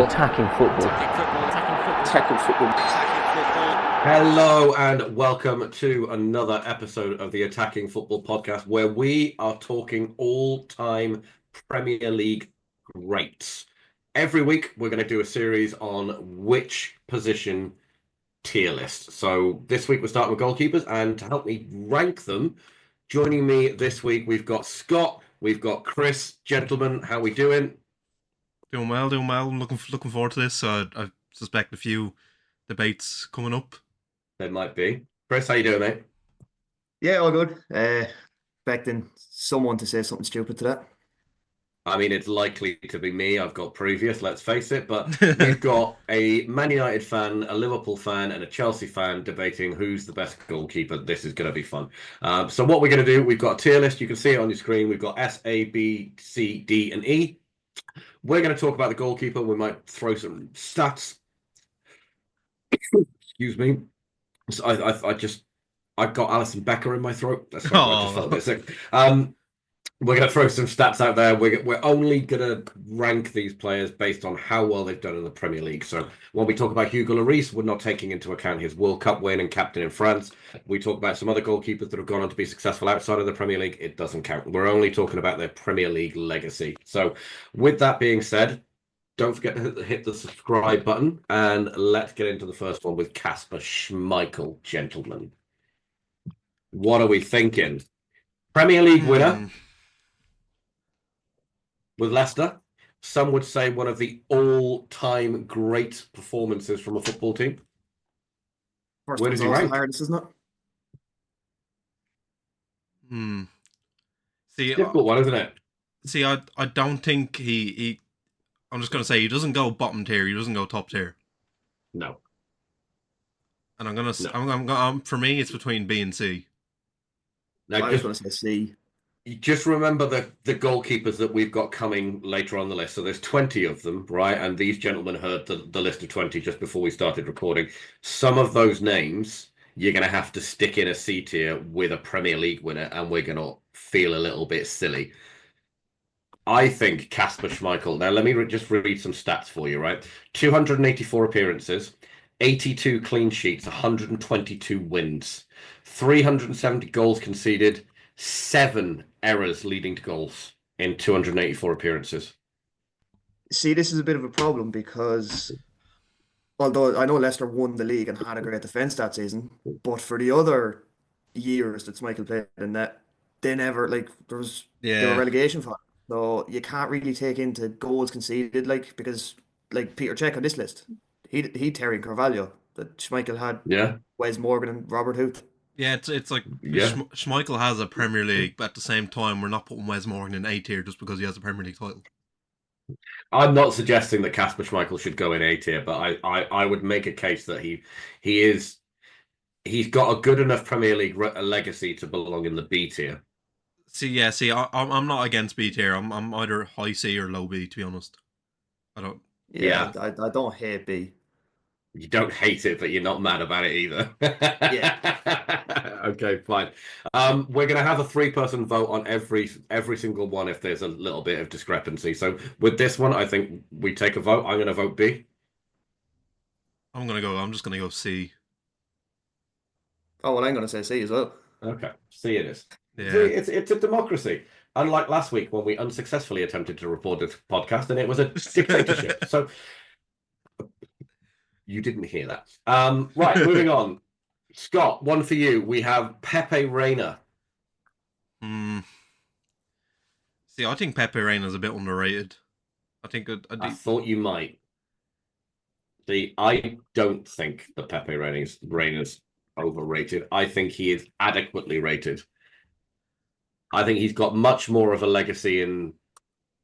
Attacking football. Attacking football. Hello and welcome to another episode of the Attacking Football Podcast, where we are talking all-time Premier League greats. Every week we're going to do a series on which position tier list. So this week we're starting with goalkeepers, and to help me rank them, joining me this week we've got Scott, we've got Chris. Gentlemen, how we doing? Doing well. I'm looking forward to this. I suspect a few debates coming up. There might be. Chris, how you doing, mate? Yeah, all good. Expecting someone to say something stupid to that. I mean, it's likely to be me. I've got previous, let's face it. But we've got a Man United fan, a Liverpool fan, and a Chelsea fan debating who's the best goalkeeper. This is going to be fun. So what we're going to do, we've got a tier list. You can see it on your screen. We've got S, A, B, C, D, and E. We're going to talk about the goalkeeper. We might throw some stats. Excuse me. So I've got Alisson Becker in my throat. That's why I just felt a bit sick. We're going to throw some stats out there. We're only going to rank these players based on how well they've done in the Premier League. So when we talk about Hugo Lloris, we're not taking into account his World Cup win and captain in France. We talk about some other goalkeepers that have gone on to be successful outside of the Premier League. It doesn't count. We're only talking about their Premier League legacy. So with that being said, don't forget to hit the subscribe button, and let's get into the first one with Kasper Schmeichel, gentlemen. What are we thinking? Premier League winner with Leicester. Some would say one of the all-time great performances from a football team. First Where does he rank? Hardest, isn't it? See, difficult one, isn't it? See, I don't think he. I'm just gonna say he doesn't go bottom tier. He doesn't go top tier. No. And I'm gonna. No. For me, it's between B and C. Now, I was going to say C. just remember the goalkeepers that we've got coming later on the list. So there's 20 of them, right? And these gentlemen heard the list of 20 just before we started recording. Some of those names you're going to have to stick in a C tier with a Premier League winner, and we're going to feel a little bit silly. I think Kasper Schmeichel. Now, let me just read some stats for you, right? 284 appearances, 82 clean sheets, 122 wins, 370 goals conceded, 7 errors leading to goals in 284 appearances. See, this is a bit of a problem because although I know Leicester won the league and had a great defence that season, but for the other years that Schmeichel played in that, they never, they were relegation for. So you can't really take into goals conceded, because Petr Cech on this list, he Terry Carvalho, that Schmeichel had Wes Morgan and Robert Huth. Yeah, it's like Schmeichel has a Premier League, but at the same time, we're not putting Wes Morgan in A tier just because he has a Premier League title. I'm not suggesting that Kasper Schmeichel should go in A tier, but I would make a case that he's got a good enough Premier League legacy to belong in the B tier. I'm not against B tier. I'm either high C or low B, to be honest. I don't. I don't hate B. You don't hate it, but you're not mad about it either. Yeah. Okay, fine. We're going to have a 3-person vote on every single one if there's a little bit of discrepancy. So with this one, I think we take a vote. I'm going to vote B. I'm just going to go C. Oh, well, I'm going to say C as well. Okay, C it is. Yeah. See, it's a democracy. Unlike last week when we unsuccessfully attempted to record this podcast and it was a dictatorship. So you didn't hear that. Right, moving on. Scott, one for you. We have Pepe Reina. See, I think Pepe Reina is a bit underrated. I thought you might. See, I don't think that Pepe Reina's overrated. I think he is adequately rated. I think he's got much more of a legacy in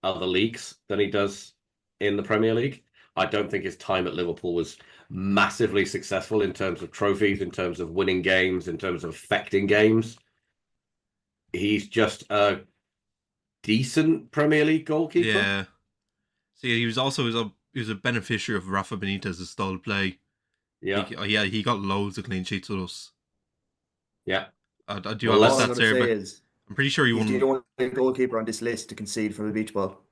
other leagues than he does in the Premier League. I don't think his time at Liverpool was massively successful in terms of trophies, in terms of winning games, in terms of affecting games. He's just a decent Premier League goalkeeper. Yeah. See, he was a beneficiary of Rafa Benitez's style of play. Yeah. He got loads of clean sheets with us. Yeah. I do have stats there, but I'm pretty sure he won. He's the only goalkeeper on this list to concede from a beach ball.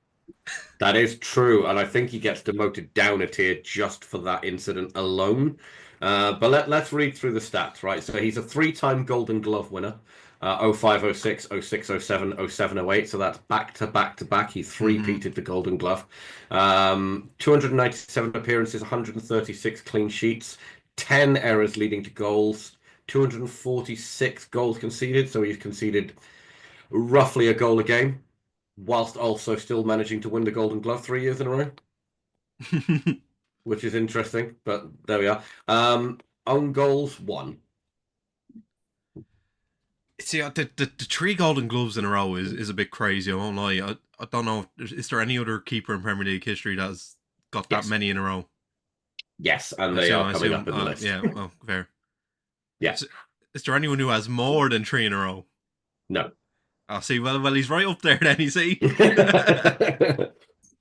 That is true, and I think he gets demoted down a tier just for that incident alone. But let's read through the stats, right? So he's a three-time Golden Glove winner, 05, 06, 06, 07, 07, 08. So that's back to back to back. He three-peated the Golden Glove. 297 appearances, 136 clean sheets, 10 errors leading to goals, 246 goals conceded. So he's conceded roughly a goal a game, whilst also still managing to win the Golden Glove 3 years in a row, which is interesting. But there we are. Own goals, 1. See, the three Golden Gloves in a row is a bit crazy. I won't lie. I don't know. Is there any other keeper in Premier League history that's got that Yes. many in a row? Yes, and they are coming up in the list. Yeah, well, fair. Yeah. Is there anyone who has more than 3 in a row? No. Oh, see, well, he's right up there then, you see.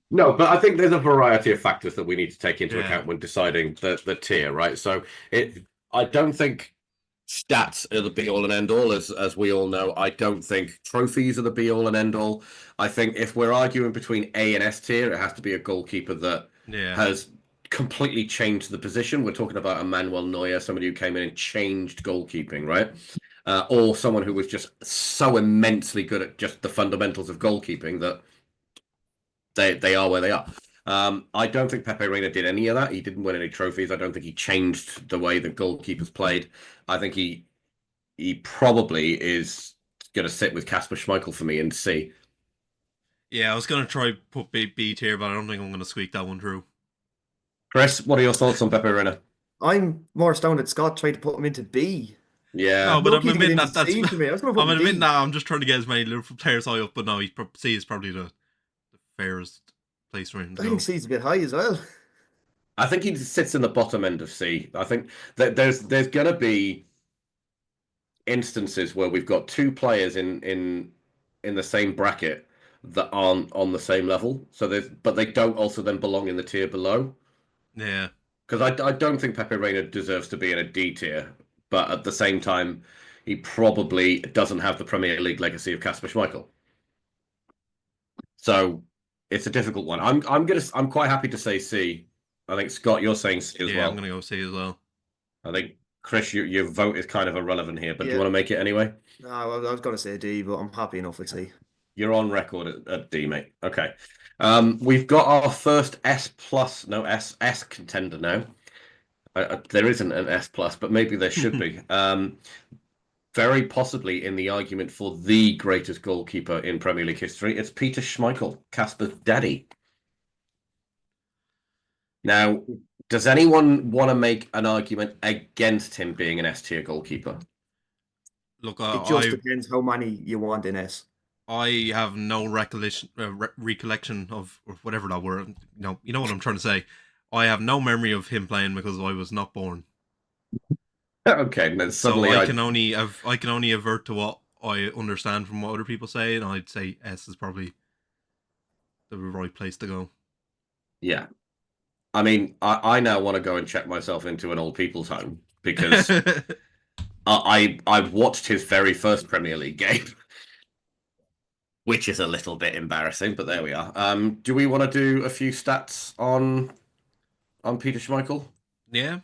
No, but I think there's a variety of factors that we need to take into Yeah. account when deciding the tier, right? So I don't think stats are the be all and end all, as we all know. I don't think trophies are the be all and end all. I think if we're arguing between A and S tier, it has to be a goalkeeper that Yeah. has completely changed the position. We're talking about a Manuel Neuer, somebody who came in and changed goalkeeping, right? Or someone who was just so immensely good at just the fundamentals of goalkeeping that they are where they are. I don't think Pepe Reina did any of that. He didn't win any trophies. I don't think he changed the way that goalkeepers played. I think he probably is going to sit with Kasper Schmeichel for me and C. Yeah, I was going to try put B tier, but I don't think I'm going to squeak that one through. Chris, what are your thoughts on Pepe Reina? I'm more astounded Scott tried to put him into B. Yeah. No, but I'm Lucky to get admitting into that's. C for me. I was going to put I'm him in admitting D. that I'm just trying to get as many Liverpool players high up, but no, C is probably the fairest place for him to I go. think C's a bit high as well. I think he sits in the bottom end of C. I think that there's going to be instances where we've got two players in the same bracket that aren't on the same level. So but they don't also then belong in the tier below. Yeah. Because I don't think Pepe Reina deserves to be in a D tier, but at the same time, he probably doesn't have the Premier League legacy of Kasper Schmeichel. So it's a difficult one. I'm quite happy to say C. I think Scott, you're saying C as well. Yeah, I'm gonna go C as well. I think Chris, your vote is kind of irrelevant here, but do you Yeah. want to make it anyway? No, I was going to say D, but I'm happy enough with C. You're on record at D, mate. Okay. We've got our first S contender now. There isn't an S plus, but maybe there should be. Very possibly in the argument for the greatest goalkeeper in Premier League history. It's Petr Schmeichel, Kasper's daddy. Now, does anyone want to make an argument against him being an S tier goalkeeper? Look, It just depends how many you want in S. I have no recollection of whatever that word. You know what I'm trying to say. I have no memory of him playing because I was not born. Okay, then suddenly so I can only avert to what I understand from what other people say, and I'd say S is probably the right place to go. Yeah, I mean, I now want to go and check myself into an old people's home because I've watched his very first Premier League game, which is a little bit embarrassing, but there we are. Do we want to do a few stats on Petr Schmeichel? Yeah.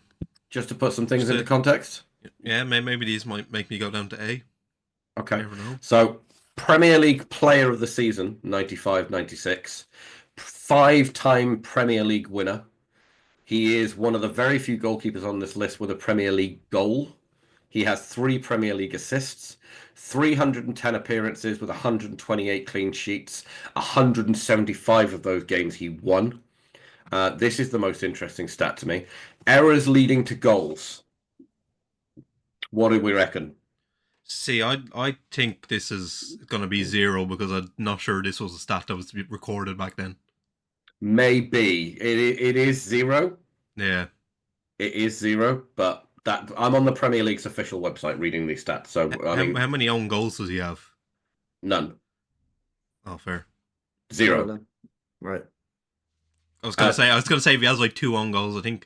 Just to put some things into context? Yeah, maybe these might make me go down to A. Okay. You never know. So, Premier League Player of the Season, 95-96. 5-time Premier League winner. He is one of the very few goalkeepers on this list with a Premier League goal. He has 3 Premier League assists, 310 appearances with 128 clean sheets. 175 of those games he won. This is the most interesting stat to me. Errors leading to goals. What do we reckon? See, I think this is going to be 0 because I'm not sure this was a stat that was recorded back then. Maybe. It is 0. Yeah. It is 0, but I'm on the Premier League's official website reading these stats. So how many own goals does he have? None. Oh, fair. 0. Right. I was gonna say if he has like 2 own goals, I'm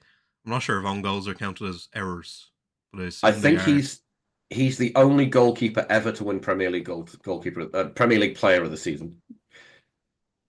not sure if own goals are counted as errors. But I think he's the only goalkeeper ever to win Premier League Premier League Player of the Season.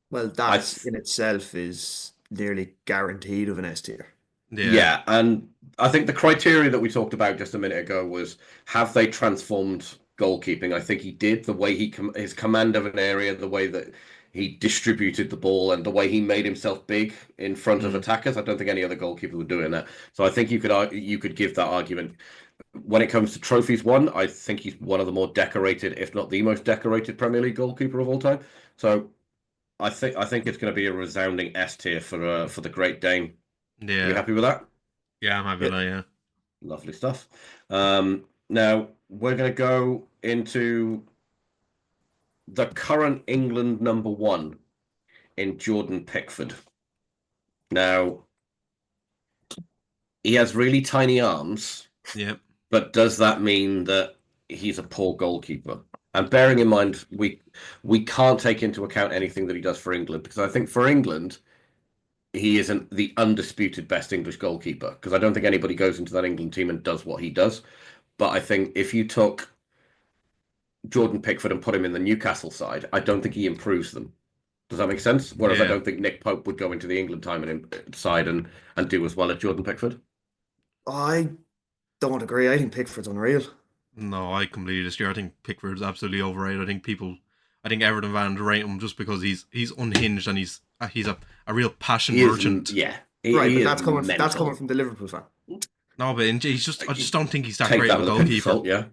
Well, I that in itself is nearly guaranteed of an S tier. Yeah, Yeah, and I think the criteria that we talked about just a minute ago was have they transformed goalkeeping? I think he did. The way his command of an area, the way that he distributed the ball, and the way he made himself big in front of mm, attackers. I don't think any other goalkeeper would doing that. So I think you could give that argument. When it comes to trophies won, I think he's one of the more decorated, if not the most decorated Premier League goalkeeper of all time. So I think it's going to be a resounding S tier for the Great Dane. Are you yeah, happy with that? yeah. I'm happy with Yeah, that. Yeah, lovely stuff. Now we're going to go into the current England number one in Jordan Pickford. Now he has really tiny arms, yeah, but does that mean that he's a poor goalkeeper? And bearing in mind, we can't take into account anything that he does for England because I think for England he isn't the undisputed best English goalkeeper because I don't think anybody goes into that England team and does what he does. But I think if you took Jordan Pickford and put him in the Newcastle side, I don't think he improves them. Does that make sense? Whereas I yeah. don't think Nick Pope would go into the England time side and do as well as Jordan Pickford. I don't agree. I think Pickford's unreal. No, I completely disagree. I think Pickford's absolutely overrated. I think Everton fans rate him just because he's unhinged and he's a real passion He is, merchant. yeah, Right, he but is that's coming mental. from the Liverpool fan. No, but I just don't think he's that Take great that of a with a pinch of goalkeeper. salt, yeah.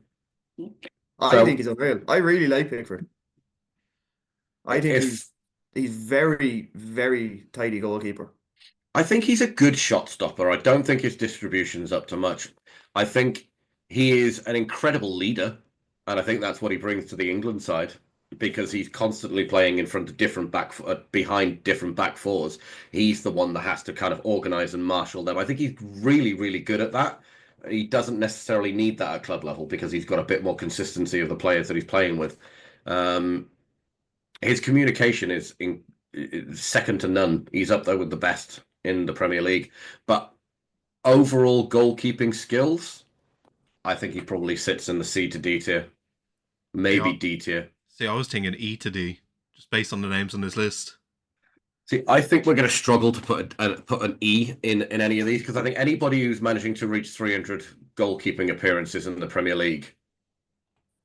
I think So he's unreal. I really like Pickford. I think if he's very, very tidy goalkeeper. I think he's a good shot stopper. I don't think his distribution's up to much. I think he is an incredible leader, and I think that's what he brings to the England side because he's constantly playing in front of behind different back fours. He's the one that has to kind of organize and marshal them. I think he's really, really good at that. He doesn't necessarily need that at club level because he's got a bit more consistency of the players that he's playing with. Um, his communication is second to none. He's up there with the best in the Premier League. But overall goalkeeping skills, I think he probably sits in the C to D tier, See, maybe D tier. I was thinking E to D, just based on the names on this list. See, I think we're going to struggle to put an E in any of these because I think anybody who's managing to reach 300 goalkeeping appearances in the Premier League,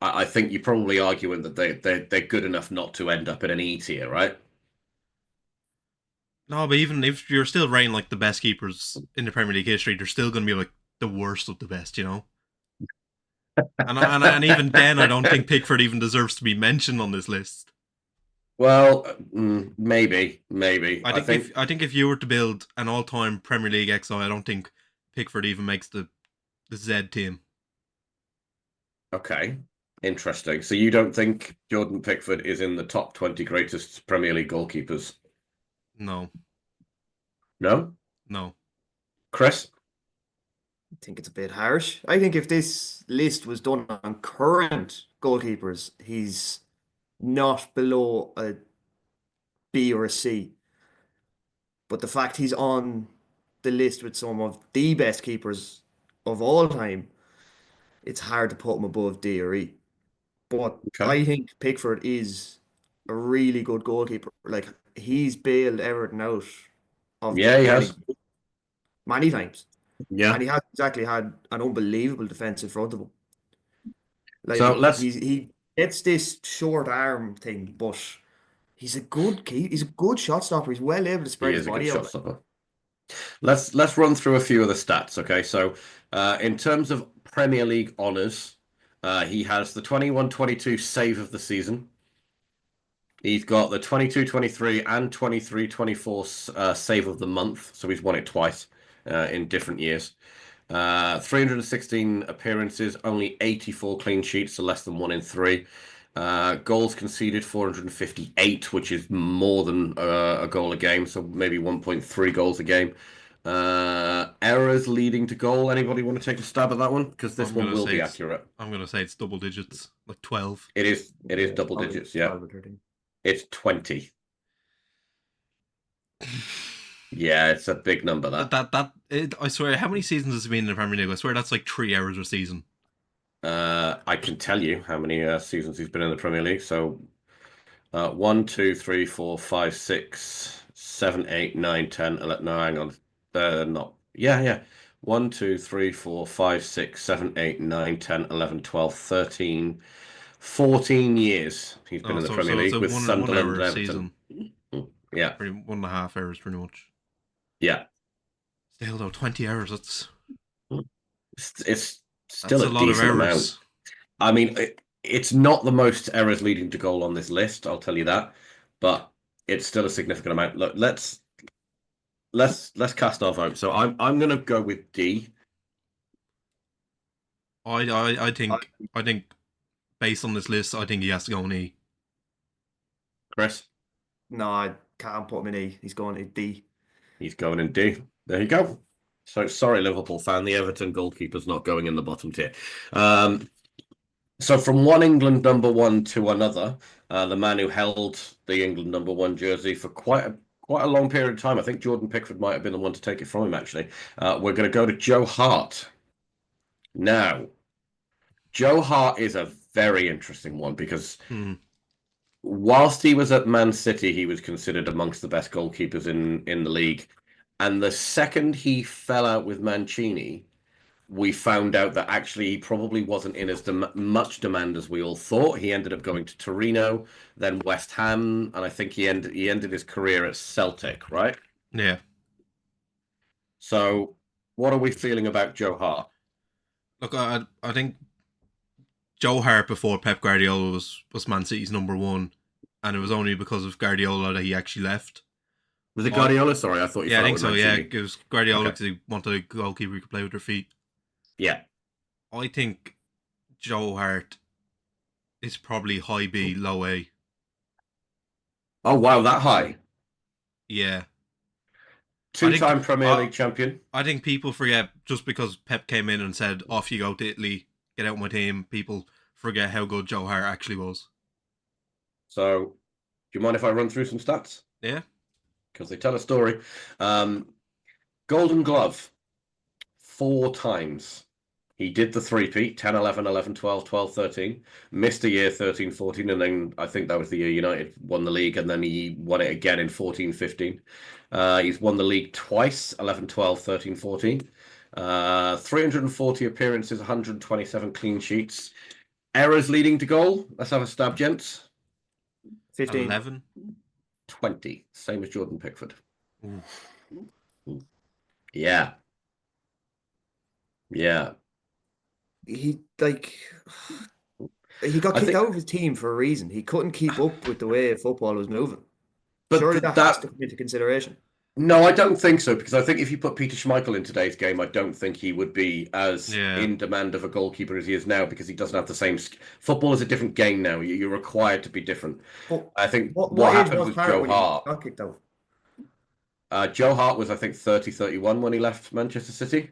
I think you're probably arguing that they're good enough not to end up in an E tier, right? No, but even if you're still rating like the best keepers in the Premier League history, they're still going to be like the worst of the best, you know. And even then, I don't think Pickford even deserves to be mentioned on this list. Well, maybe. I think I think if you were to build an all-time Premier League XI, I don't think Pickford even makes the Z team. okay, interesting. So you don't think Jordan Pickford is in the top 20 greatest Premier League goalkeepers? No, No, no. Chris? I think it's a bit harsh. I think if this list was done on current goalkeepers, he's not below a B or a C. But the fact he's on the list with some of the best keepers of all time, it's hard to put him above D or E. But Okay. I think Pickford is a really good goalkeeper. Like he's bailed Everton out of the Yeah, he Premier has. League many times. Yeah. And he has exactly had an unbelievable defense in front of him. So Like let's he gets this short arm thing, but he's a good shot stopper. He's well able to he spread his is a good body out. shot stopper. Let's run through a few of the stats, okay? So in terms of Premier League honours, he has the 21-22 save of the season. He's got the 22-23 and 23-24 save of the month, so he's won it twice in different years. 316 appearances, only 84 clean sheets, so less than 1 in 3. Goals conceded 458, which is more than a goal a game, so maybe 1.3 goals a game. Errors leading to goal. Anybody want to take a stab at that one? Because this I'm one gonna will say be it's accurate. I'm gonna say it's double digits, like 12. It is Yeah, double probably digits, yeah. 12 or 13. It's 20. Yeah, it's a big number that. I swear, how many seasons has he been in the Premier League? I swear that's like 3 hours a season. I can tell you how many seasons he's been in the Premier League. So 1, 2, 3, 4, 5, 6, 7, 8, 9, 10, 11. No, hang on. Not. Yeah, yeah. 1, 2, 3, 4, 5, 6, 7, 8, 9, 10, 11, 12, 13, 14 years he's been Oh, in the so Premier it's League a with one Sunderland hour and Everton. season. Yeah, Pretty 1.5 hours, pretty much. yeah. Still though, 20 hours. It's still That's a a lot of decent amount. hours. I mean, it's not the most errors leading to goal on this list, I'll tell you that, but it's still a significant amount. Look, let's cast our vote. So I'm gonna go with D. I think based on this list, I think he has to go on E. Chris, No, I can't put him in E. He's going to D. he's going in D. There you go. So sorry, Liverpool fan, the Everton goalkeeper's not going in the bottom tier. So from one England number one to another, the man who held the England number one jersey for quite a long period of time. I think Jordan Pickford might have been the one to take it from him, actually. We're going to go to Joe Hart. Now, Joe Hart is a very interesting one because Hmm. whilst he was at Man City, he was considered amongst the best goalkeepers in the league. And the second he fell out with Mancini, we found out that actually he probably wasn't in as much demand as we all thought. He ended up going to Torino, then West Ham, and I think he ended his career at Celtic, right? Yeah. So, what are we feeling about Joe Hart? Look, I think Joe Hart before Pep Guardiola was Man City's number one, and it was only because of Guardiola that he actually left. Was it I Guardiola? Sorry, I thought you Yeah, I fell out think with so. Yeah, Mancini. it was Guardiola Okay. because he wanted a goalkeeper who could play with their feet. Yeah. I think Joe Hart is probably high B, low A. Oh wow, that high. Yeah, I think Two-time Premier I League champion. I think people forget just because Pep came in and said, "Off you go to Italy, get out of my team." People forget how good Joe Hart actually was. So, do you mind if I run through some stats? Yeah, Because they tell a story. Um, Golden Glove, 4 times. He did the three-peat, 10, 11, 11, 12, 12, 13. Missed a year, 13, 14, and then I think that was the year United won the league, and then he won it again in 14, 15. He's won the league twice, 11, 12, 13, 14. 340 appearances, 127 clean sheets. Errors leading to goal. Let's have a stab, gents. 15. 11. 20, same as Jordan Pickford. Ooh. Yeah. Yeah. He he got I kicked think, out of his team for a reason. He couldn't keep up with the way football was moving. but Surely that has to come into consideration. no, I don't think so, because I think if you put Petr Schmeichel in today's game, I don't think he would be as Yeah. in demand of a goalkeeper as he is now, because he doesn't have the same. Football is a different game now. You're required to be different. But I think what what age happened was with Hart Joe when he Hart. got kicked out? Joe Hart was, I think, 30, 31 when he left Manchester City.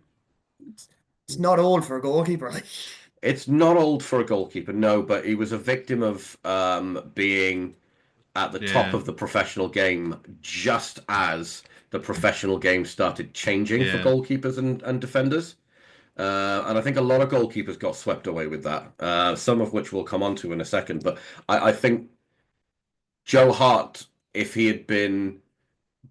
It's not old for a goalkeeper. It's not old for a goalkeeper, no, but he was a victim of being at the top Yeah. of the professional game just as the professional game started changing for Yeah. goalkeepers and defenders. And I think a lot of goalkeepers got swept away with that, some of which we'll come on to in a second. But I think Joe Hart, if he had been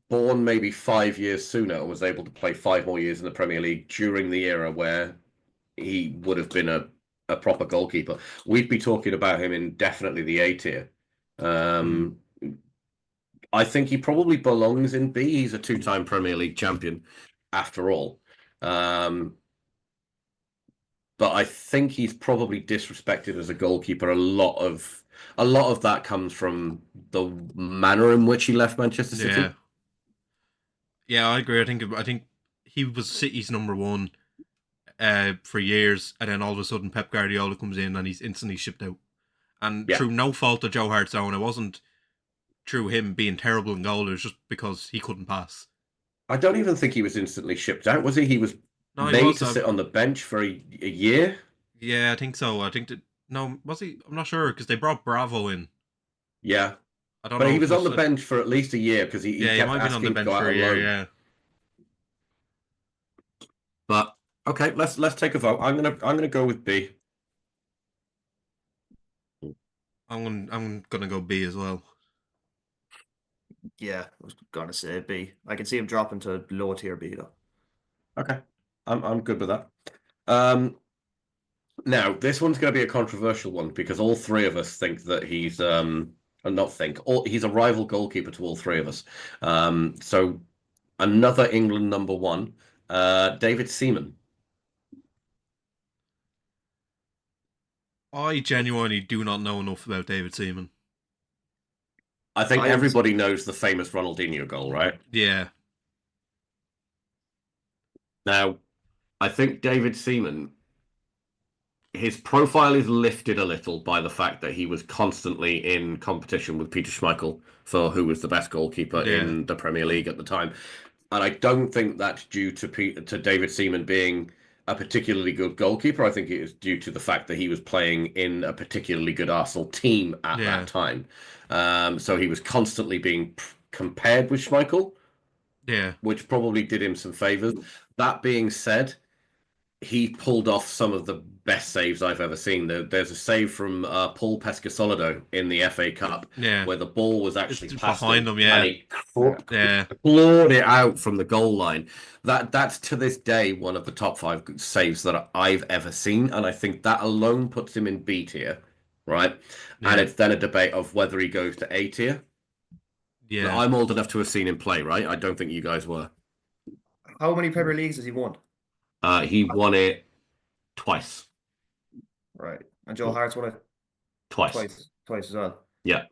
born maybe 5 years sooner, was able to play 5 more years in the Premier League during the era where he would have been a proper goalkeeper, we'd be talking about him in definitely the A tier. I think he probably belongs in B. He's a two-time Premier League champion, after all. But I think he's probably disrespected as a goalkeeper. A lot of that comes from the manner in which he left Manchester Yeah. City. Yeah, I agree. I think he was City's number one for years, and then all of a sudden Pep Guardiola comes in and he's instantly shipped out. And Yeah. through no fault of Joe Hart's own, it wasn't through him being terrible in goal. It was just because he couldn't pass. I don't even think he was instantly shipped out, was he? He was No, he made was. to sit on the bench for a year. Yeah, I think so. I think that no, was he? I'm not sure because they brought Bravo in. Yeah. I don't But know he if it was on was. the bench for at least a year because he Yeah, he kept might have been on the asking to bench go out for a on year. loan. Yeah, But okay, let's take a vote. I'm gonna go with B. I'm gonna go B as well. Yeah, I was gonna say B. I can see him dropping to low tier B though. Okay, I'm good with that. Now this one's going to be a controversial one because all three of us think that he's not think all he's a rival goalkeeper to all three of us. So another England number one, David Seaman. I genuinely do not know enough about David Seaman. I think I everybody knows the famous Ronaldinho goal, right? Yeah, Now, I think David Seaman, his profile is lifted a little by the fact that he was constantly in competition with Petr Schmeichel for who was the best goalkeeper yeah, in the Premier League at the time. And I don't think that's due to David Seaman being a particularly good goalkeeper. I think it is due to the fact that he was playing in a particularly good Arsenal team at yeah, that time. So he was constantly being compared with Schmeichel, yeah, which probably did him some favors. That being said, he pulled off some of the best saves I've ever seen. There's a save from Paul Pescasolido in the FA Cup yeah. where the ball was actually It's past behind him him. and Yeah, he yeah, clawed it out from the goal line. That's to this day one of the top five saves that I've ever seen, and I think that alone puts him in B tier, right? And yeah, it's then a debate of whether he goes to A tier. yeah. I'm old enough to have seen him play, right? I don't think you guys were. How many Premier Leagues has he won? He won it twice. Right. And Joe Hart's won it Twice. twice as well. Yeah.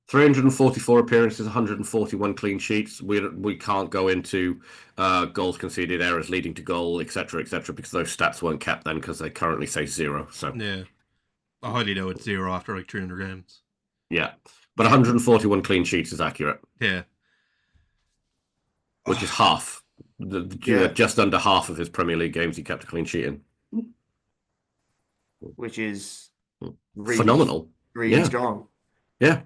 344 appearances, 141 clean sheets. We can't go into goals conceded, errors leading to goal, etc., because those stats weren't kept then because they currently say 0. So Yeah. I highly doubt it's 0 after like 300 games. yeah, but 141 clean sheets is accurate, Yeah. which is half. Yeah, Just under half of his Premier League games he kept a clean sheet in. which is really, Phenomenal. really Yeah, strong. yeah.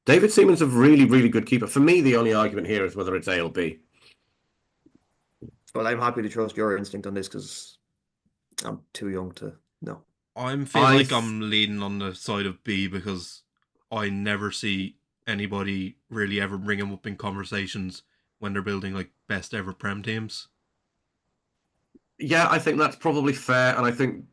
David Seaman's a really, really good keeper. For me, the only argument here is whether it's A or B. Well, I'm happy to trust your instinct on this because I'm too young to know. I'm feeling like I'm leaning on the side of B because I never see anybody really ever bring him up in conversations when they're building like best ever Prem teams. Yeah, I think that's probably fair, and I think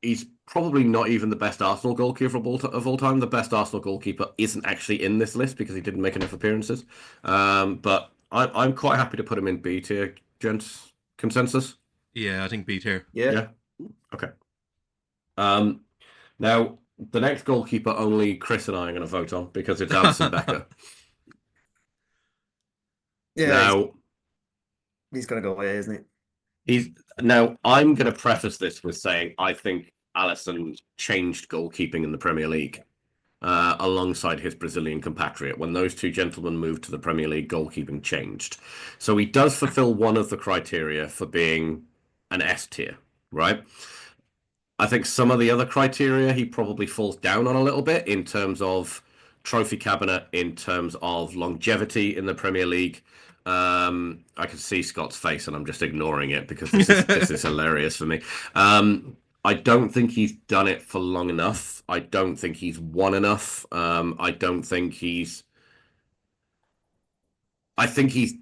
he's probably not even the best Arsenal goalkeeper of all time. The best Arsenal goalkeeper isn't actually in this list because he didn't make enough appearances. But I'm quite happy to put him in B tier, gents. Consensus? Yeah, I think B tier. Yeah. Yeah. Okay. Now the next goalkeeper only Chris and I are going to vote on because it's Alisson Becker. Yeah, Now he's gonna go away, isn't I'm going to preface this with saying I think Alisson changed goalkeeping in the Premier League. Alongside his Brazilian compatriot. When those two gentlemen moved to the Premier League, goalkeeping changed. So he does fulfill one of the criteria for being an S tier, right? I think some of the other criteria he probably falls down on a little bit in terms of trophy cabinet, in terms of longevity in the Premier League. I can see Scott's face and I'm just ignoring it because this is hilarious for me. I don't think he's done it for long enough. I don't think he's won enough. I think he's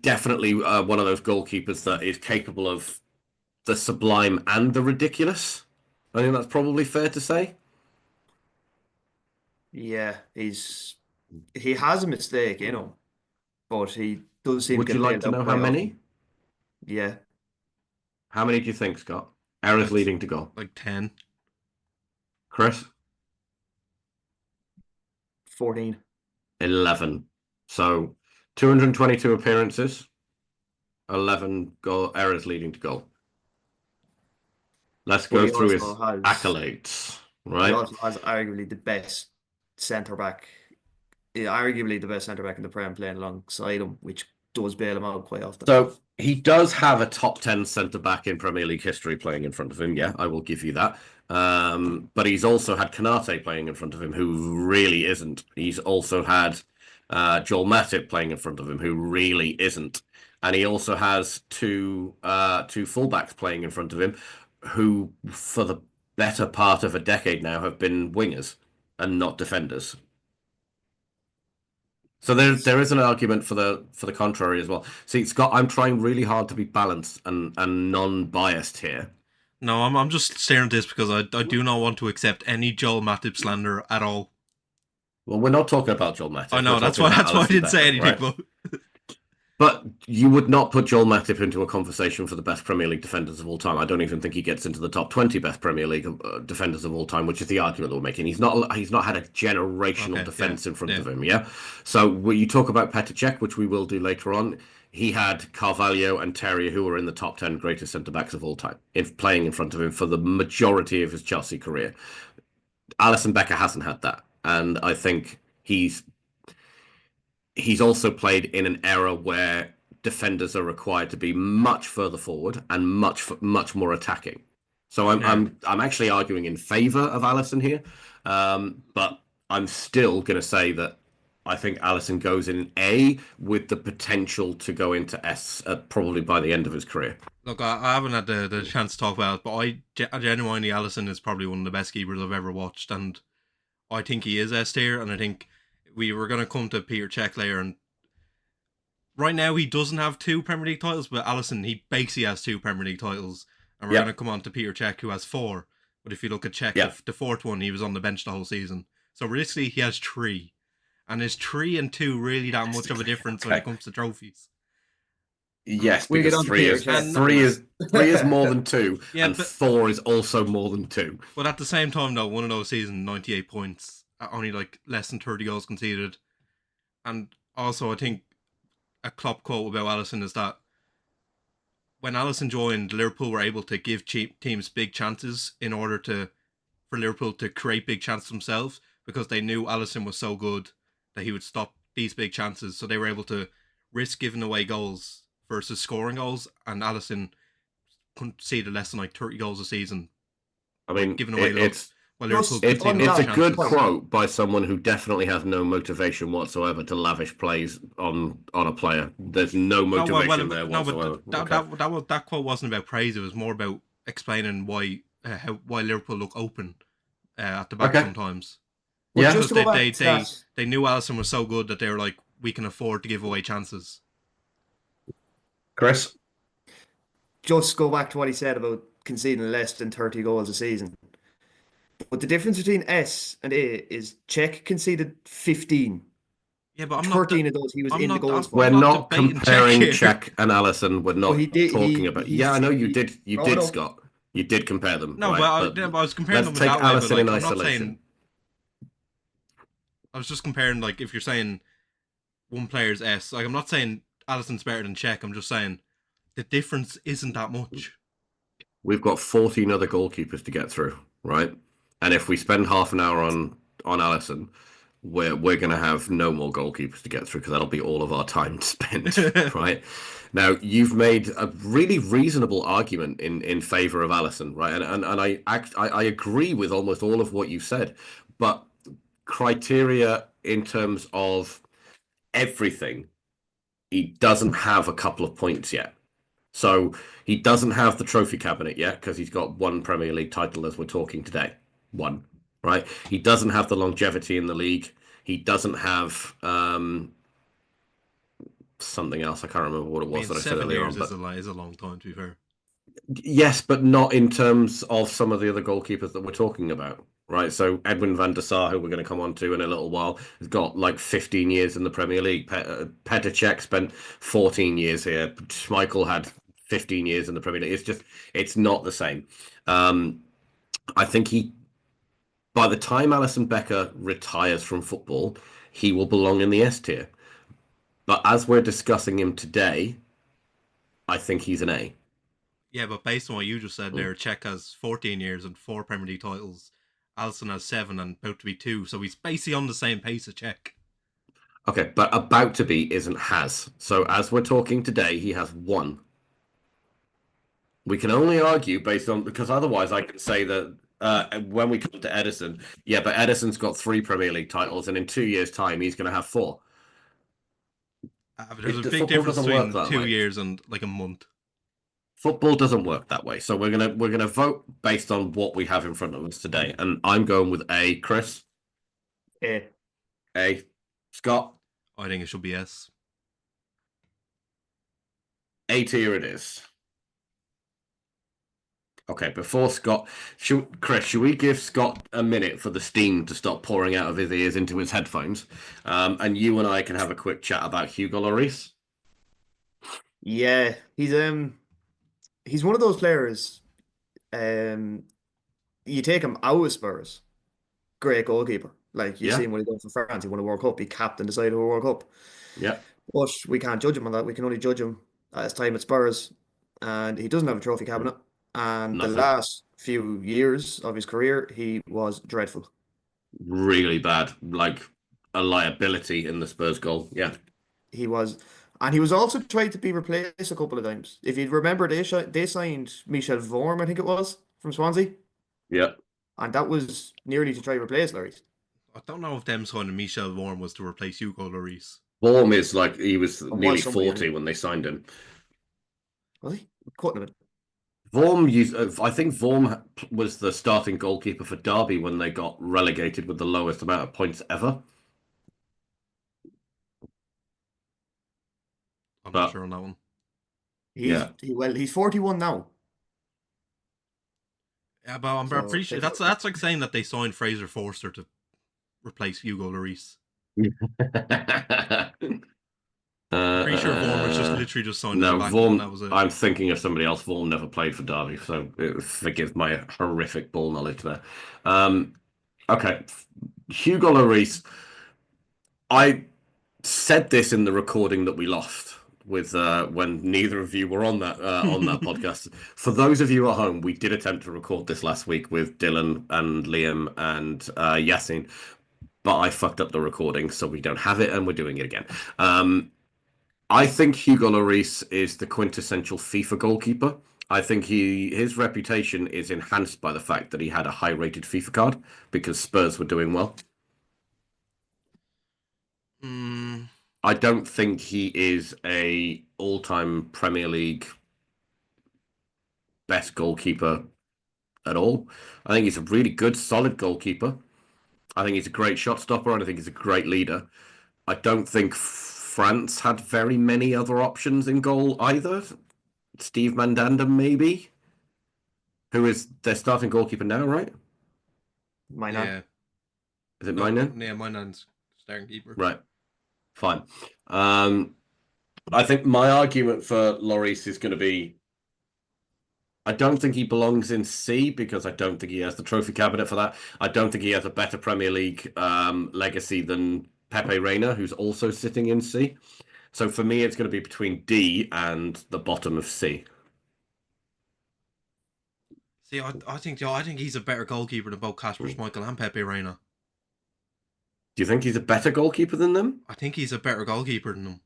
definitely one of those goalkeepers that is capable of the sublime and the ridiculous. I think that's probably fair to say. he? Yeah, he has a mistake in him, but he does seem Would to you get like bailed to out know how quite many? often. Yeah, How many do you think, Scott? Errors That's leading to goal. like 10. Chris? 14. 11. So 222 appearances, 11 goal errors leading to goal. Let's But go through his accolades, he right? also has arguably the best centre back, arguably the best centre back in the Prem playing alongside him, which does bail him out quite often. So he does have a top 10 centre back in Premier League history playing in front of him. Yeah, I will give you that. But he's also had Konate playing in front of him, who really isn't. He's also had Joel Matip playing in front of him, who really isn't. And he also has two fullbacks playing in front of him, who for the better part of a decade now have been wingers and not defenders. So there is an argument for the contrary as well. See, Scott, I'm trying really hard to be balanced and non-biased here. No, I'm just staring at this because I do not want to accept any Joel Matip slander at all. Well, we're not talking about Joel Matip. I know We're that's talking why about I Alisson didn't say Becker, anything. right? But But you would not put Joel Matip into a conversation for the best Premier League defenders of all time. I don't even think he gets into the top 20 best Premier League defenders of all time, which is the argument that we're making. He's not had a generational okay, defense in front yeah. of him, yeah? So when you talk about Petr Cech, which we will do later on, he had Carvalho and Terrier, who were in the top 10 greatest centre-backs of all time, playing in front of him for the majority of his Chelsea career. Alisson Becker hasn't had that. And I think he's also played in an era where defenders are required to be much further forward and much more attacking. So I'm actually arguing in favour of Alisson here, but I'm still going to say that I think Alisson goes in A with the potential to go into S probably by the end of his career. Look, I haven't had the chance to talk about it, but I genuinely Alisson is probably one of the best keepers I've ever watched, and I think he is S tier, and I think we were going to come to Petr Cech later, and right now he doesn't have 2 Premier League titles, but Alisson, he basically has 2 Premier League titles, and we're going to come on to Petr Cech, who has 4. But if you look at Cech, the 4th one, he was on the bench the whole season. So realistically, he has 3. And is 3 and 2 really that much of a difference when it comes to trophies? Yes, We'll because get on three is more than 2, Yeah, and but 4 is also more than 2. But at the same time, though, one of those seasons, 98 points, only like less than 30 goals conceded. And also, I think a Klopp quote about Alisson is that when Alisson joined, Liverpool were able to give teams big chances in order for Liverpool to create big chances themselves, because they knew Alisson was so good that he would stop these big chances. So they were able to risk giving away goals versus scoring goals, and Alisson conceded less than like 30 goals a season. I mean, giving away it's It's a good quote by someone who definitely has no motivation whatsoever to lavish plays on a player. There's no motivation there whatsoever. But that quote wasn't about praise. It was more about explaining why Liverpool look open at the back sometimes. Well, because they knew Alisson was so good that they were like, we can afford to give away chances. Chris? Just go back to what he said about conceding less than 30 goals a season. But the difference between S and A is Cech conceded 15. Yeah, but 13 of those he was in the goals for. We're not comparing Cech and Alisson. We're not talking about. Yeah, I know you did. You did, Scott. You did compare them. No, right? but I was comparing them with that Alisson in isolation. I was just comparing, like, if you're saying one player's S, like, I'm not saying Alisson's better than Cech. I'm just saying the difference isn't that much. We've got 14 other goalkeepers to get through, right? And if we spend half an hour on Alisson, we're going to have no more goalkeepers to get through, because that'll be all of our time spent, right? Now, you've made a really reasonable argument in favor of Alisson, right? And I agree with almost all of what you said, but criteria in terms of everything, he doesn't have a couple of points yet. So he doesn't have the trophy cabinet yet, because he's got 1 Premier League title as we're talking today. 1, right? He doesn't have the longevity in the league. He doesn't have something else. I can't remember what it was that I said earlier on. 7 years is a long time, to be fair. Yes, but not in terms of some of the other goalkeepers that we're talking about, right? So Edwin van der Sar, who we're going to come on to in a little while, has got like 15 years in the Premier League. Petr Cech spent 14 years here. Schmeichel had 15 years in the Premier League. It's not the same. I think by the time Alisson Becker retires from football, he will belong in the S tier. But as we're discussing him today, I think he's an A. Yeah, but based on what you just said there, Cech has 14 years and 4 Premier League titles. Alisson has 7 and about to be 2, so he's basically on the same pace as Cech. Okay, but about to be isn't has. So as we're talking today, he has 1. We can only argue based on, because otherwise I can say that when we come to Ederson, yeah, but Ederson's got 3 Premier League titles, and in 2 years' time, he's going to have 4. But there's a big difference between 2 years and like a month. Football doesn't work that way. So we're gonna vote based on what we have in front of us today, and I'm going with A. Chris, A. Scott. I think it should be S. A tier it is. Okay, before Scott, Chris, should we give Scott a minute for the steam to stop pouring out of his ears into his headphones? And you and I can have a quick chat about Hugo Lloris. Yeah, he's one of those players. You take him out of Spurs, great goalkeeper. Like you see Yeah, him when he goes for France, he won a World Cup, he captained the side of a World Cup. yeah, But we can't judge him on that. We can only judge him at his time at Spurs, and he doesn't have a trophy cabinet. And the nothing. last few years of his career, he was dreadful. Really bad, like a liability in the Spurs goal. Yeah, He was, and he was also tried to be replaced a couple of times. If you remember, they signed Michel Vorm, I think it was, from Swansea, yeah. and that was nearly to try to replace Larry. I don't know if them signing Michel Vorm was to replace Hugo Lloris. Vorm is like he was Or nearly was somebody, 40 when they signed him. was he? Cutting him. Vorm used, I think Vorm was the starting goalkeeper for Derby when they got relegated with the lowest amount of points ever. I'm not But sure on that one. yeah, He's 41 now. Yeah, but I'm So pretty sure that's like saying that they signed Fraser Forster to replace Hugo Lloris. I'm pretty sure Vorm was just literally just signed as a no, backup, and that Vorm. was it. I'm thinking of somebody else. Vorm never played for Derby, so forgive my horrific ball knowledge there. Okay, Hugo Lloris. I said this in the recording that we lost with when neither of you were on that podcast. For those of you at home, we did attempt to record this last week with Dylan and Liam and Yasin, but I fucked up the recording, so we don't have it, and we're doing it again. I think Hugo Lloris is the quintessential FIFA goalkeeper. I think his reputation is enhanced by the fact that he had a high-rated FIFA card because Spurs were doing well. Mm, I don't think he is a all-time Premier League best goalkeeper at all. I think he's a really good, solid goalkeeper. I think he's a great shot stopper, and I think he's a great leader. I don't think France had very many other options in goal either. Steve Mandanda, maybe, who is their starting goalkeeper now, right? My nan. yeah. Is it No, mine? yeah, my nan's starting keeper. Right, fine. I think my argument for Lloris is going to be I don't think he belongs in C because I don't think he has the trophy cabinet for that. I don't think he has a better Premier League legacy than Pepe Reina, who's also sitting in C. So for me, it's going to be between D and the bottom of C. See, I think he's a better goalkeeper than both Kasper Schmeichel and Pepe Reina. Do you think he's a better goalkeeper than them, I think he's a better goalkeeper than them.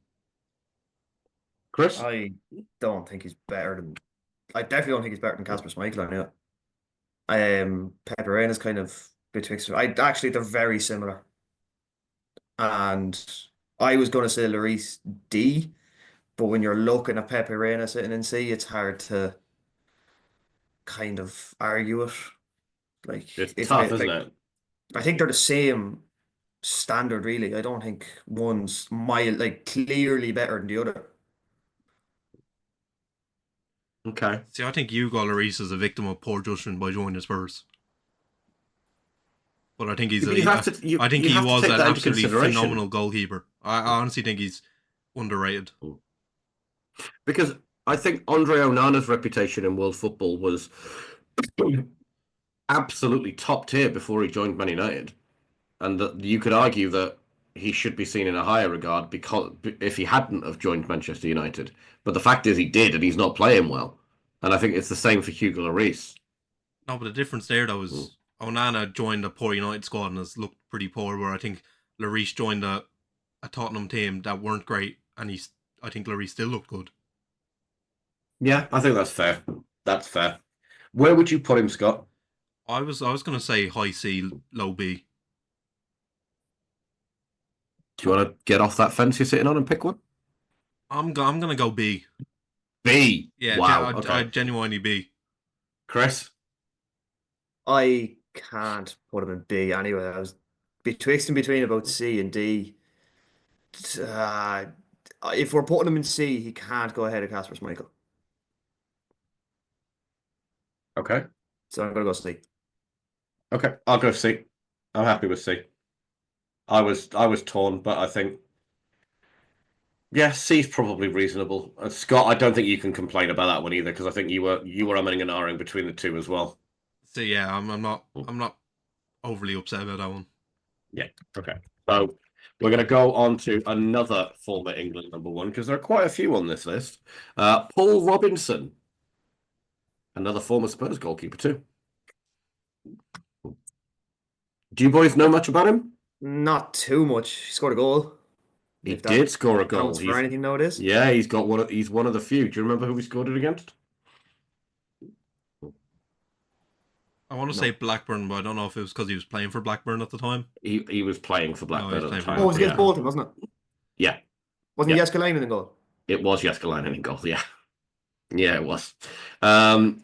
Chris? I don't think he's better than. I definitely don't think he's better than Casper Schmeichel. I know. Pepe Reina is kind of betwixt. They're very similar. And I was going to say Lloris D, but when you're looking at Pepe Reina sitting in C, it's hard to kind of argue it. Like It's if I tough, isn't like, it? I think they're the same standard, really. I don't think one's clearly better than the other. Okay. See, I think Hugo Lloris is a victim of poor judgment by joining Spurs. But I think But I think you he have to was take an that into absolutely consideration. phenomenal goalkeeper. I honestly think he's underrated. Because I think Andre Onana's reputation in world football was absolutely top tier before he joined Man United. And that you could argue that he should be seen in a higher regard because if he hadn't have joined Manchester United. But the fact is he did, and he's not playing well. And I think it's the same for Hugo Lloris. No, but the difference there though Mm. is Onana joined a poor United squad and has looked pretty poor. Where I think Lloris joined a Tottenham team that weren't great, and I think Lloris still looked good. Yeah, I think that's fair. That's fair. Where would you put him, Scott? I was gonna say high C, low B. Do you want to get off that fence you're sitting on and pick one? I'm gonna go B. B. Yeah, Wow. I Okay. genuinely B. Chris? I can't put him in B anyway. I was betwixt and between about C and D. Uh, if we're putting him in C, he can't go ahead of Casper Schmeichel. Okay. So I'm gonna go C. Okay. I'll go C. I'm happy with C. I was torn, but I think yeah, C's probably reasonable. Scott, I don't think you can complain about that one either because I think you were umming and ahhing between the two as well. So yeah, I'm not overly upset about that one. Yeah. Okay. So we're going to go on to another former England number one because there are quite a few on this list. Paul Robinson, another former Spurs goalkeeper too. Do you boys know much about him? Not too much. He scored a goal. He If that did score a goal. counts for anything nowadays. Yeah, he's one of the few. Do you remember who he scored it against? I want to say No. Blackburn, but I don't know if it was because he was playing for Blackburn at the time. He was playing for No, he Blackburn was at the playing for Oh, it time. was against Yeah. Bolton, wasn't it? Yeah. Wasn't Yeah. Jeskalainen in goal? It was Jeskalainen in goal. Yeah. Yeah, it was.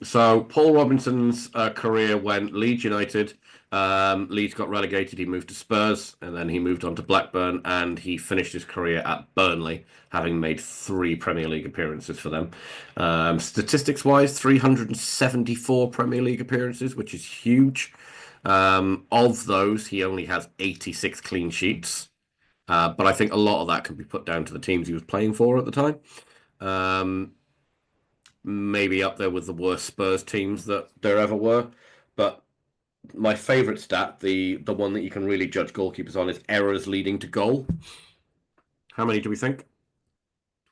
So Paul Robinson's career went Leeds United. Leeds got relegated. He moved to Spurs, and then he moved on to Blackburn, and he finished his career at Burnley, having made 3 Premier League appearances for them. Statistics-wise, 374 Premier League appearances, which is huge. Of those, he only has 86 clean sheets. But I think a lot of that can be put down to the teams he was playing for at the time. Maybe up there with the worst Spurs teams that there ever were. But my favourite stat, the one that you can really judge goalkeepers on, is errors leading to goal. How many do we think?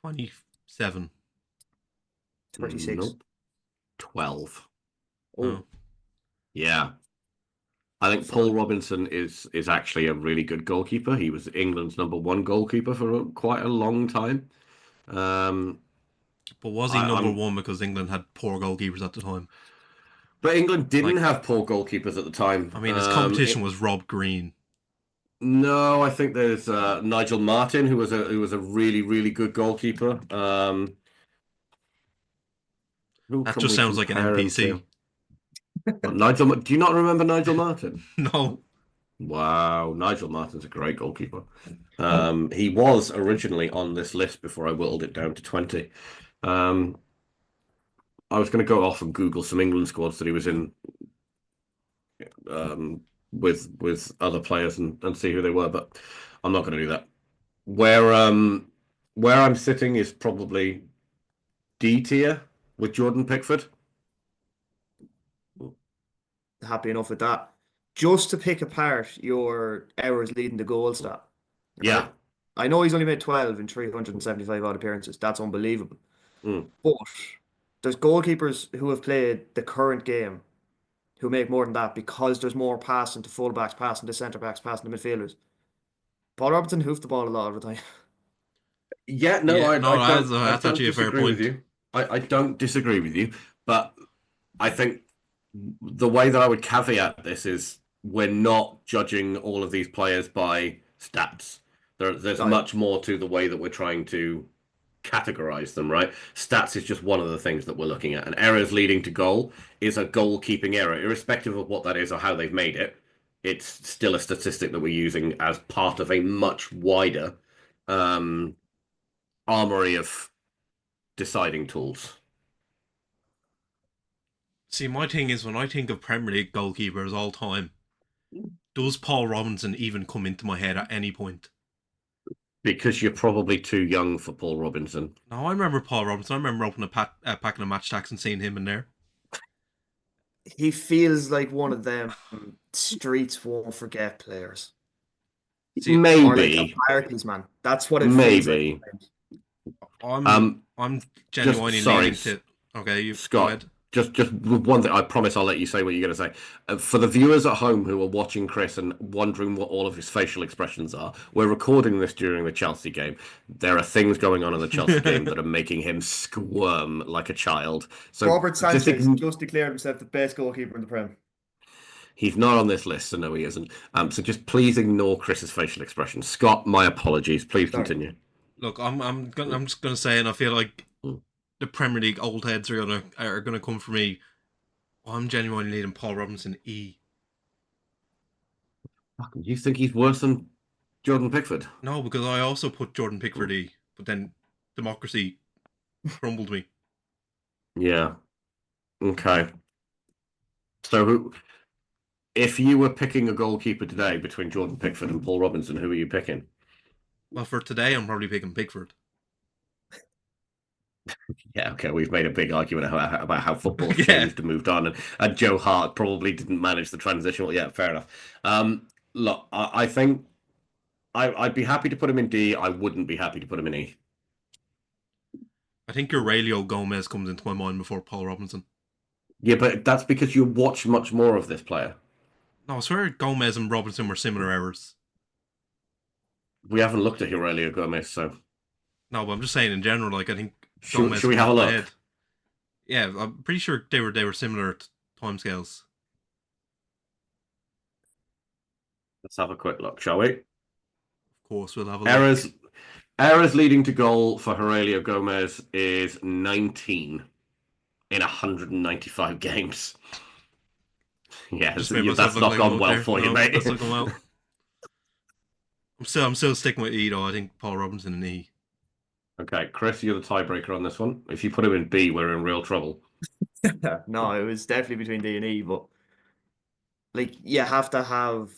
27. 36. Nope. 12. Oh, Yeah. I think Paul Robinson is actually a really good goalkeeper. He was England's number one goalkeeper for quite a long time. But was he I, number I'm one because England had poor goalkeepers at the time? But England didn't Like, have poor goalkeepers at the time. I mean, his competition was Rob Green. No, I think there's Nigel Martin, who was a really really good goalkeeper. Who That can just we sounds like an compare him NPC. to? What, Nigel? Do you not remember Nigel Martin? No. Wow, Nigel Martin's a great goalkeeper. He was originally on this list before I whittled it down to 20. Um, I was going to go off and Google some England squads that he was in um, with other players and see who they were, but I'm not going to do that. Where I'm sitting is probably D tier with Jordan Pickford. happy enough with that. Just to pick apart your errors leading to goal stat. Yeah. Right? I know he's only made 12 in 375 odd appearances. That's unbelievable. Mm. But there's goalkeepers who have played the current game who make more than that because there's more passing to fullbacks, passing to centre backs, passing to midfielders. Paul Robertson hoofed the ball a lot of the time. Yeah, no, Yeah, I no, don't I that's don't actually a fair disagree with point. you. I don't disagree with you, but I think the way that I would caveat this is we're not judging all of these players by stats. There's Oh, yeah. much more to the way that we're trying to categorize them, right? Stats is just one of the things that we're looking at. And errors leading to goal is a goalkeeping error, irrespective of what that is or how they've made it. It's still a statistic that we're using as part of a much wider um, armory of deciding tools. See, my thing is when I think of Premier League goalkeepers all time, does Paul Robinson even come into my head at any point? Because you're probably too young for Paul Robinson. No, I remember Paul Robinson. I remember opening a packet of match tax and seeing him in there. He feels like one of them streets won't forget players. See, Or like a Maybe, Barclays man. That's what it feels like. maybe. I'm Just genuinely sorry, leaning to. Okay, you go Scott. ahead. Just one thing. I promise I'll let you say what you're going to say. For the viewers at home who are watching Chris and wondering what all of his facial expressions are, we're recording this during the Chelsea game. There are things going on in the Chelsea game that are making him squirm like a child. So Robert just Sanchez just declared himself the best goalkeeper in the Prem. he's not on this list, so no, he isn't. So just please ignore Chris's facial expressions. Scott, my apologies. Please Sorry. continue. Look, I'm just gonna say, and I feel like Mm. the Premier League old heads are gonna come for me. I'm genuinely leading Paul Robinson E. You think he's worse than Jordan Pickford. No, because I also put Jordan Pickford E, but then democracy crumbled me. Yeah. Okay. So if you were picking a goalkeeper today between Jordan Pickford and Paul Robinson, who are you picking? Well, for today, I'm probably picking Pickford. Yeah, okay, we've made a big argument about how football's Yeah. changed and moved on, and Joe Hart probably didn't manage the transition. Well, yeah, fair enough. Look, I think I'd be happy to put him in D. I wouldn't be happy to put him in E. I think Aurelio Gomez comes into my mind before Paul Robinson. Yeah, but that's because you watch much more of this player. No, I swear Gomez and Robinson were similar errors. We haven't looked at Aurelio Gomez, so No, but I'm just saying in general, like I think should we have a look? Yeah, I'm pretty sure they were similar timescales. Let's have a quick look, shall we? Of course, we'll have a look. Errors leading to goal for Aurelio Gomez is 19 in 195 games. Yeah, that's not gone well for you, mate. That's not gone well. I'm still sticking with E though. I think Paul Robinson and E. Okay, Chris, you're the tiebreaker on this one. If you put him in B, we're in real trouble. No, it was definitely between D and E, but like you have to have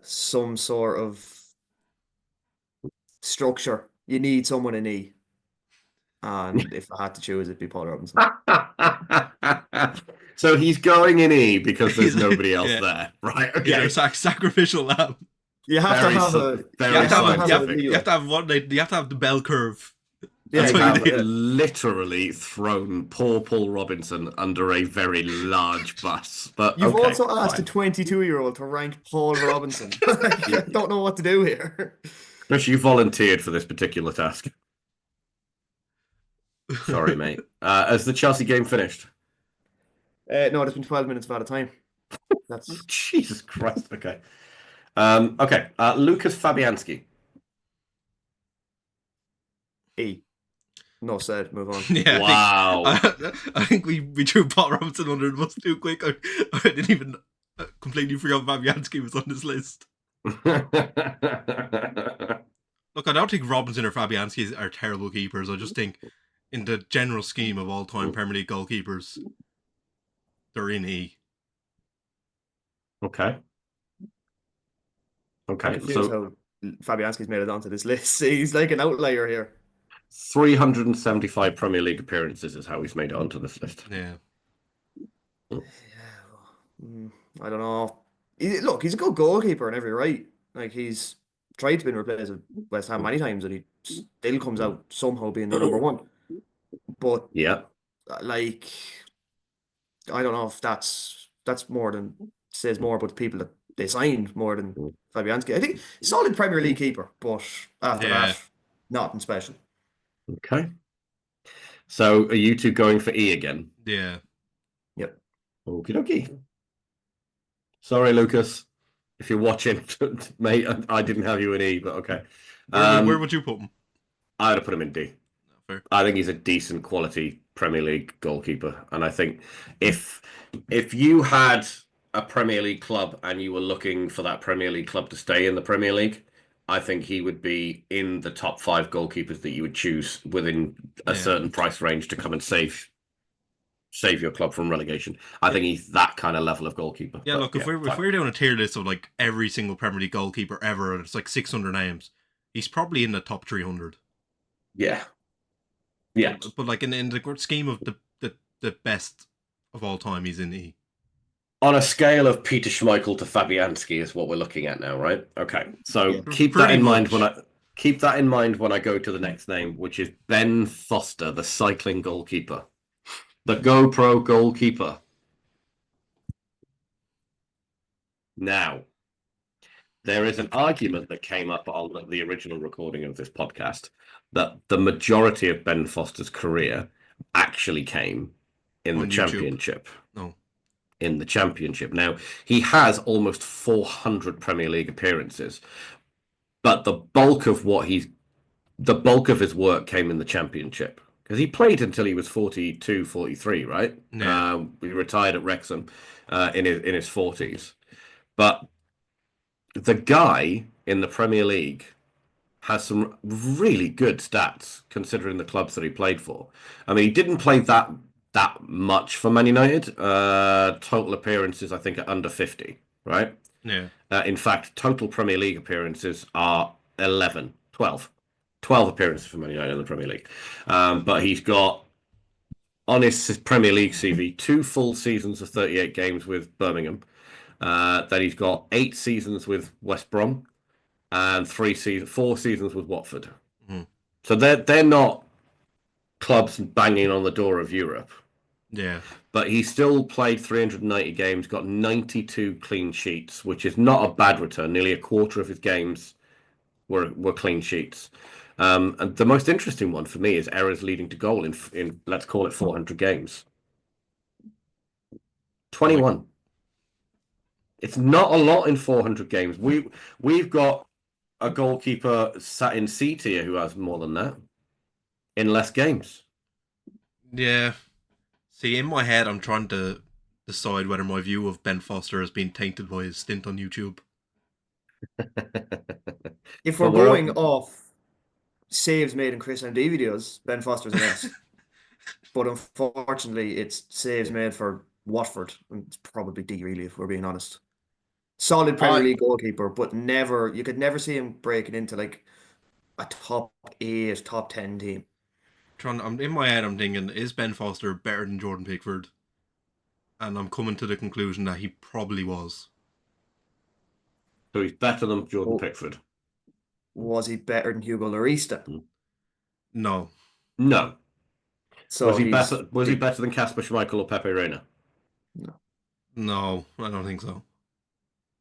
some sort of structure. You need someone in E. And if I had to choose, it'd be Paul Robinson. So he's going in E because there's nobody else there, right? Okay. Yeah, sacrificial lamb. You have to have You have to have the bell curve. Yeah, you have literally thrown poor Paul Robinson under a very large bus. But you've also asked a 22-year-old to rank Paul Robinson. I don't know what to do here. Chris, you volunteered for this particular task. Sorry, mate. Has the Chelsea game finished? No, there's been 12 minutes out of time. That's Jesus Christ. Okay. Okay. Lucas Fabianski. E. No said. Move on. Yeah. Wow. I think we threw Paul Robinson under the bus too quick. I didn't even completely forgot Fabianski was on this list. Look, I don't think Robinson or Fabianski are terrible keepers. I just think in the general scheme of all-time Premier League goalkeepers, they're in E. Okay. Okay. So how Fabianski's made it onto this list. He's like an outlier here. 375 Premier League appearances is how he's made it onto this list. Yeah. I don't know. Look, he's a good goalkeeper in every right. Like he's tried to be replaced at West Ham many times, and he still comes out somehow being the number one. But yeah, like I don't know if that's more than says more about the people that they signed more than Fabianski. I think solid Premier League keeper, but after that, nothing special. Okay. So are you two going for E again? Yeah. Yep. Okie dokie. Sorry, Lucas, if you're watching, mate. I didn't have you in E, but okay. Where would you put him? I'd have put him in D. Fair. I think he's a decent quality Premier League goalkeeper, and I think if you had a Premier League club and you were looking for that Premier League club to stay in the Premier League, I think he would be in the top 5 goalkeepers that you would choose within a certain price range to come and save your club from relegation. I think he's that kind of level of goalkeeper. Yeah, look, if we're doing a tier list of like every single Premier League goalkeeper ever, and it's like 600 names, he's probably in the top 300. Yeah. Yeah. But like in the scheme of the best of all time, he's in E. On a scale of Petr Schmeichel to Fabianski is what we're looking at now, right? Okay. So keep that in mind when I go to the next name, which is Ben Foster, the cycling goalkeeper. The GoPro goalkeeper. Now, there is an argument that came up on the original recording of this podcast that the majority of Ben Foster's career actually came in the Championship. Oh. In the Championship. Now, he has almost 400 Premier League appearances, but the bulk of his work came in the Championship. Because he played until he was 42, 43, right? Yeah. He retired at Wrexham in his 40s. But the guy in the Premier League has some really good stats considering the clubs that he played for. I mean, he didn't play that much for Man United. Total appearances, I think, are under 50, right? Yeah. In fact, total Premier League appearances are 12 appearances for Man United in the Premier League. But he's got, on his Premier League CV, 2 full seasons of 38 games with Birmingham. Then he's got 8 seasons with West Brom and 4 seasons with Watford. Mm. So they're not clubs banging on the door of Europe. Yeah. But he still played 390 games, got 92 clean sheets, which is not a bad return. Nearly a quarter of his games were clean sheets. And the most interesting one for me is errors leading to goal in let's call it 400 games. 21. It's not a lot in 400 games. We've got a goalkeeper sat in C tier who has more than that in less games. Yeah. See, in my head, I'm trying to decide whether my view of Ben Foster has been tainted by his stint on YouTube. If we're But we're going up- off saves made in Chris MD videos, Ben Foster's an S. But unfortunately, it's saves made for Watford, and it's probably D really, if we're being honest. Solid Premier League goalkeeper, but you could never see him breaking into like a top 8, top 10 team. I'm in my head. I'm thinking, is Ben Foster better than Jordan Pickford? And I'm coming to the conclusion that he probably was. So he's better than Jordan Oh. Pickford. Was he better than Hugo Lloris then? No. No. So Was he he's better? Was he better than Kasper Schmeichel or Pepe Reina? No, I don't think so.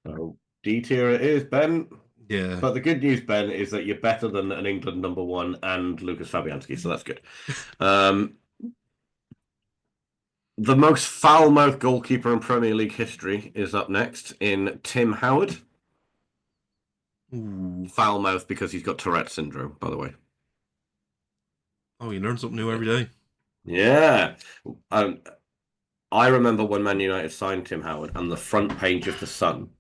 Oh, D tier it is, Ben. Yeah. But the good news, Ben, is that you're better than an England #1 and Lucas Fabianski, so that's good. The most foul-mouthed goalkeeper in Premier League history is up next in Tim Howard. Ooh. Foul-mouthed because he's got Tourette syndrome, by the way. Oh, you learn something new every day. Yeah. I remember when Man United signed Tim Howard, and the front page of the Sun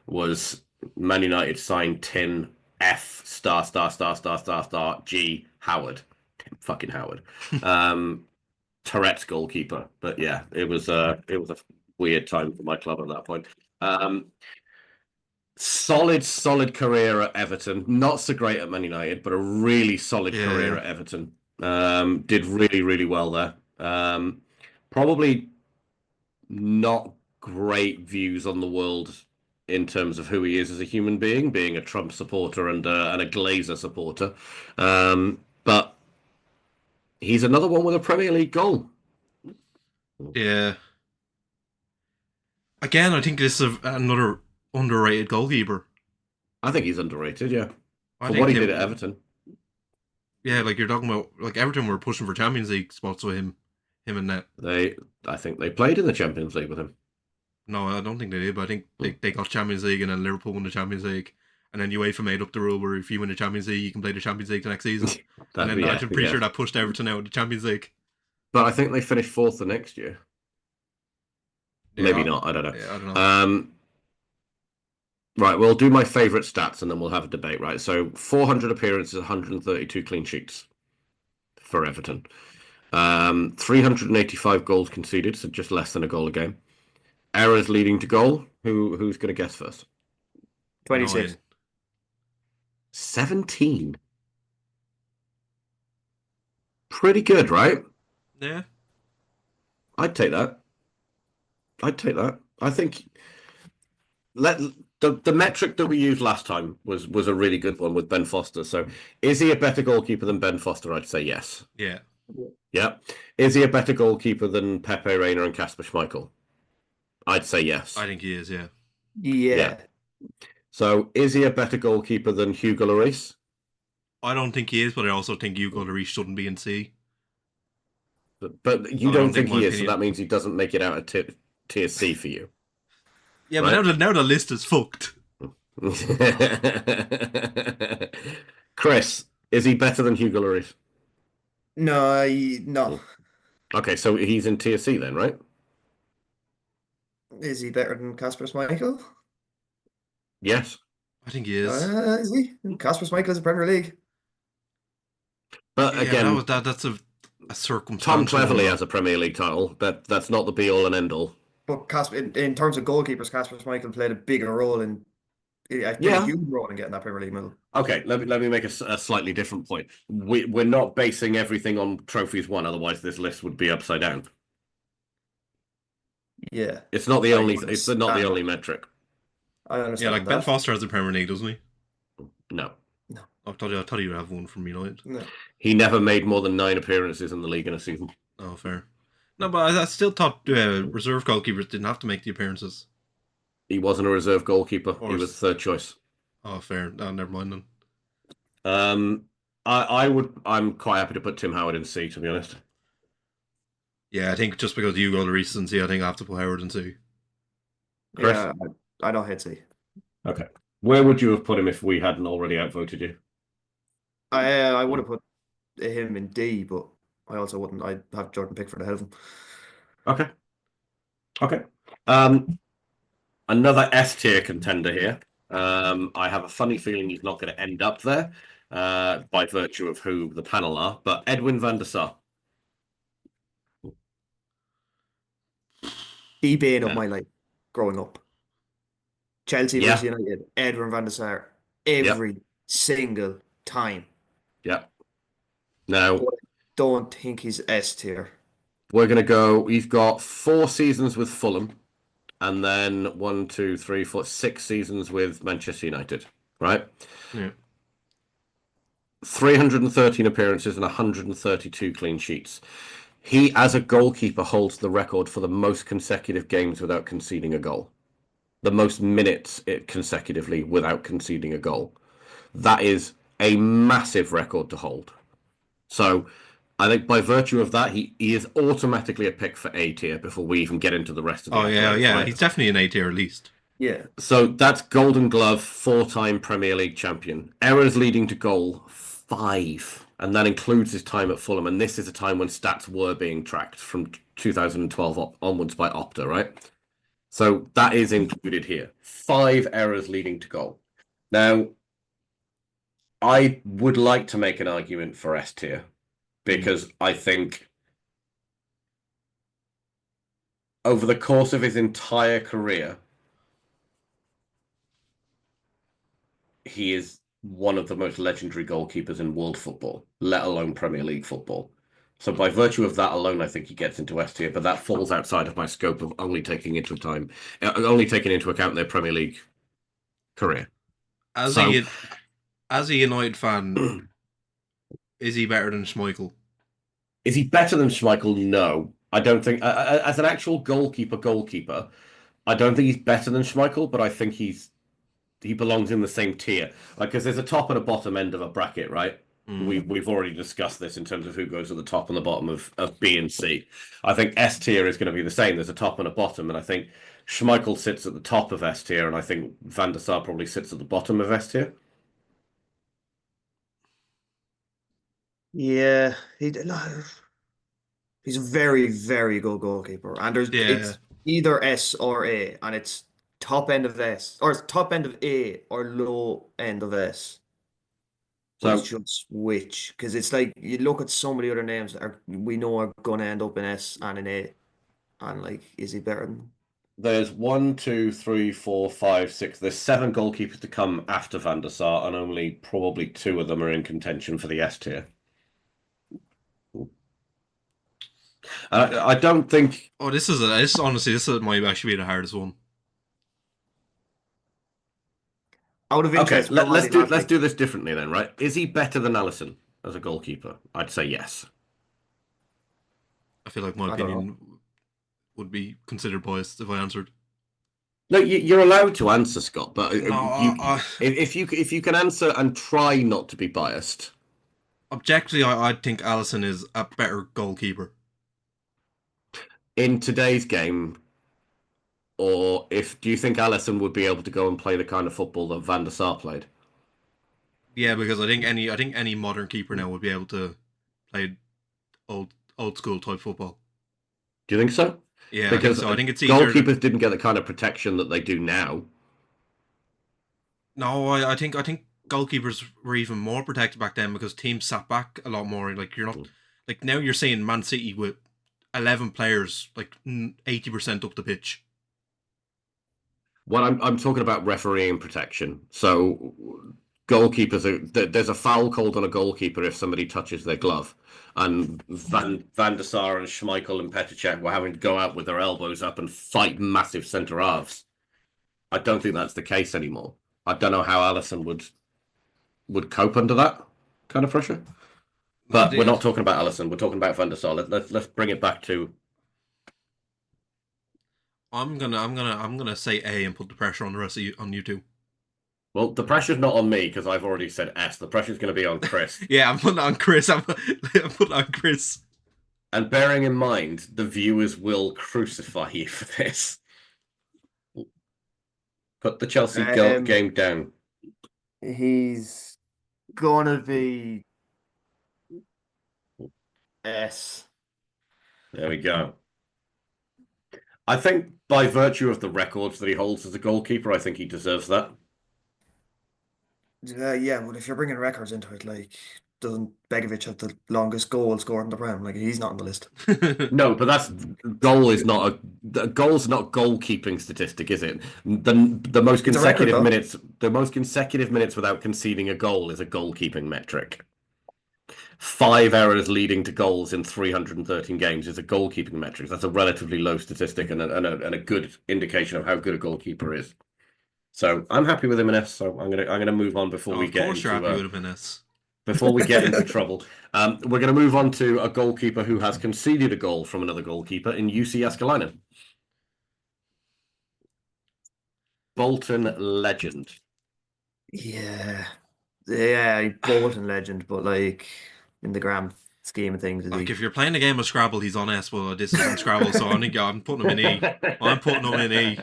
was Man United signed Tim F star star star star star star G Howard. Tim fucking Howard. Tourette's goalkeeper. But yeah, it was a weird time for my club at that point. Solid career at Everton. Not so great at Man United, but a really solid career at Everton. Did really well there. Probably not great views on the world in terms of who he is as a human being, being a Trump supporter and a Glazer supporter. But he's another one with a Premier League goal. Yeah. Again, I think this is another underrated goalkeeper. I think he's underrated, yeah. I For think what he did at Everton. Yeah, like you're talking about, like Everton were pushing for Champions League spots with him and net. I think they played in the Champions League with him. No, I don't think they did, but I think they got Champions League and then Liverpool won the Champions League. And then UEFA made up the rule where if you win the Champions League, you can play the Champions League the next season. And then I'm pretty sure that pushed Everton out of the Champions League. But I think they finished 4th the next year. Yeah, Maybe not, I don't know. Yeah, I don't know. Right, we'll do my favourite stats and then we'll have a debate, right? So 400 appearances, 132 clean sheets for Everton. 385 goals conceded, so just less than a goal a game. Errors leading to goal. Who's going to guess first? 26. 17. Pretty good, right? Yeah. I'd take that. I think the metric that we used last time was a really good one with Ben Foster. So is he a better goalkeeper than Ben Foster? I'd say yes. Yeah. Yeah. Is he a better goalkeeper than Pepe Reina and Kasper Schmeichel? I'd say yes. I think he is, yeah. Yeah. So is he a better goalkeeper than Hugo Lloris? I don't think he is, but I also think Hugo Lloris shouldn't be in C. But you don't think he is, so that means he doesn't make it out of tier C for you. Yeah, right? But now the list is fucked. Chris, is he better than Hugo Lloris? No. Okay, so he's in tier C then, right? Is he better than Kasper Schmeichel? Yes. I think he is. Is he? Kasper Schmeichel is a Premier League. But Yeah, again, that's a Tom circumstantial Cleverley one. has a Premier League title. That's not the be all and end all. But Kasper, in terms of goalkeepers, Kasper Schmeichel played a bigger role I played a Yeah. huge role in getting that Premier League medal. Okay, let me make a slightly different point. We're not basing everything on trophies won, otherwise this list would be upside down. Yeah, It's not the I only. It's not the understand. only metric. I Yeah, understand like Ben that. Foster has a Premier League, doesn't he? No, I thought he would have one from United. No. he never made more than 9 appearances in the league in a season. Oh, fair. No, but I still thought reserve goalkeepers didn't have to make the appearances. He wasn't a reserve goalkeeper. He course. was third choice. Oh, fair. No, never mind then. I'm quite happy to put Tim Howard in C, to be honest. Yeah, I think just because you go to recency, I think I have to put Howard in C. Chris? Yeah, I don't hate C. Okay. Where would you have put him if we hadn't already outvoted you? I would have put him in D, but I also wouldn't. I'd have Jordan Pickford ahead of him. Okay. Okay. Another S tier contender here. I have a funny feeling he's not going to end up there by virtue of who the panel are, but Edwin van der Sar. He being up my life growing up. Chelsea Yeah. versus United, Edwin van der Sar, every single time. Yeah. Now, But I don't think he's S tier. we're going to go. He's got 4 seasons with Fulham, and then 1, 2, 3, 4, 6 seasons with Manchester United, right? Yeah. 313 appearances and 132 clean sheets. He, as a goalkeeper, holds the record for the most consecutive games without conceding a goal. The most minutes consecutively without conceding a goal. That is a massive record to hold. So I think by virtue of that, he is automatically a pick for A tier before we even get into the rest of the accolades, right? He's definitely an A tier at least. Yeah. So that's Golden Glove, 4-time Premier League champion. Errors leading to goal, 5. And that includes his time at Fulham. And this is a time when stats were being tracked from 2012 onwards by Opta, right? So that is included here. 5 errors leading to goal. Now, I would like to make an argument for S tier because I think over the course of his entire career, he is one of the most legendary goalkeepers in world football, let alone Premier League football. So by virtue of that alone, I think he gets into S tier, but that falls outside of my scope of only taking into account their Premier League career. As a United fan, is he better than Schmeichel? Is he better than Schmeichel? No, I don't think. As an actual goalkeeper, I don't think he's better than Schmeichel, but I think he belongs in the same tier. Like, because there's a top and a bottom end of a bracket, right? We've already discussed this in terms of who goes at the top and the bottom of B and C. I think S tier is going to be the same. There's a top and a bottom, and I think Schmeichel sits at the top of S tier, and I think Van der Sar probably sits at the bottom of S tier. Yeah. He's a very, very good goalkeeper. And it's either S or A, and it's top end of S, or it's top end of A or low end of S. So it's just which, because it's like you look at some of the other names that we know are going to end up in S and in A, and like, is he better than? There's 1, 2, 3, 4, 5, 6. There's 7 goalkeepers to come after Van der Sar, and only probably 2 of them are in contention for the S tier. I don't think. Oh, this might actually be the hardest one. Out of interest, Okay, let's do this differently then, right? Is he better than Alisson as a goalkeeper? I'd say yes. I feel like my opinion would be considered biased if I answered. No, you're allowed to answer, Scott, but if you can answer and try not to be biased. Objectively, I think Alisson is a better goalkeeper. In today's game, or do you think Alisson would be able to go and play the kind of football that Van der Sar played? Yeah, because I think any modern keeper now would be able to play old school type football. Do you think so? Yeah, because I think it's goalkeepers didn't get the kind of protection that they do now. No, I think goalkeepers were even more protected back then because teams sat back a lot more. Like you're not like now you're saying Man City with 11 players, like 80% up the pitch. Well, I'm talking about refereeing protection. So goalkeepers, there's a foul called on a goalkeeper if somebody touches their glove, and Van der Sar and Schmeichel and Petr Cech were having to go out with their elbows up and fight massive centre halves. I don't think that's the case anymore. I don't know how Alisson would cope under that kind of pressure. But we're not talking about Alisson. We're talking about Van der Sar. Let's bring it back to. I'm gonna say A and put the pressure on the rest of you on you two. Well, the pressure's not on me because I've already said S. The pressure's going to be on Chris. Yeah, I'm putting it on Chris. I'm putting it on Chris. And bearing in mind, the viewers will crucify you for this. Put the Chelsea game down. He's gonna be S. There we go. I think by virtue of the records that he holds as a goalkeeper, I think he deserves that. Yeah, but if you're bringing records into it, like, doesn't Begovic have the longest goal scored in the Prem? Like, he's not on the list. No, but goal's not goalkeeping statistic, is it? The most consecutive minutes without conceding a goal is a goalkeeping metric. 5 errors leading to goals in 313 games is a goalkeeping metric. That's a relatively low statistic and a good indication of how good a goalkeeper is. So I'm happy with him in S. So I'm gonna move on before we get into. Of course, you're happy with him in S. Before we get into trouble, we're going to move on to a goalkeeper who has conceded a goal from another goalkeeper in UC Escalainen. Bolton legend. Yeah, Bolton legend, but like in the grand scheme of things, Like if you're playing a game of Scrabble, he's on S. Well, this isn't Scrabble, so I'm putting him in E. I'm putting him in E.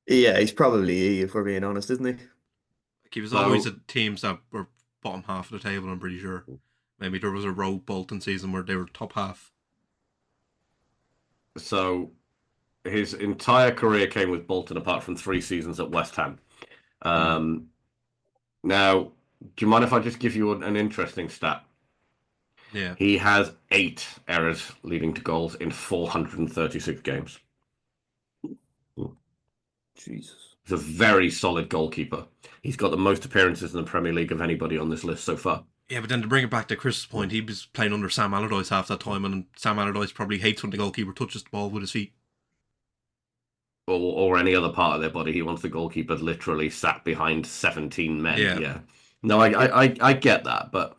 Yeah, he's probably E if we're being honest, isn't he? Like he was always at teams that were bottom half of the table. I'm pretty sure. Maybe there was a rogue Bolton season where they were top half. So his entire career came with Bolton, apart from 3 seasons at West Ham. Now, do you mind if I just give you an interesting stat? Yeah. He has 8 errors leading to goals in 436 games. Jesus. He's a very solid goalkeeper. He's got the most appearances in the Premier League of anybody on this list so far. Yeah, but then to bring it back to Chris's point, he was playing under Sam Allardyce half that time, and Sam Allardyce probably hates when the goalkeeper touches the ball with his feet. Or any other part of their body. He wants the goalkeeper literally sat behind 17 men. Yeah. No, I get that, but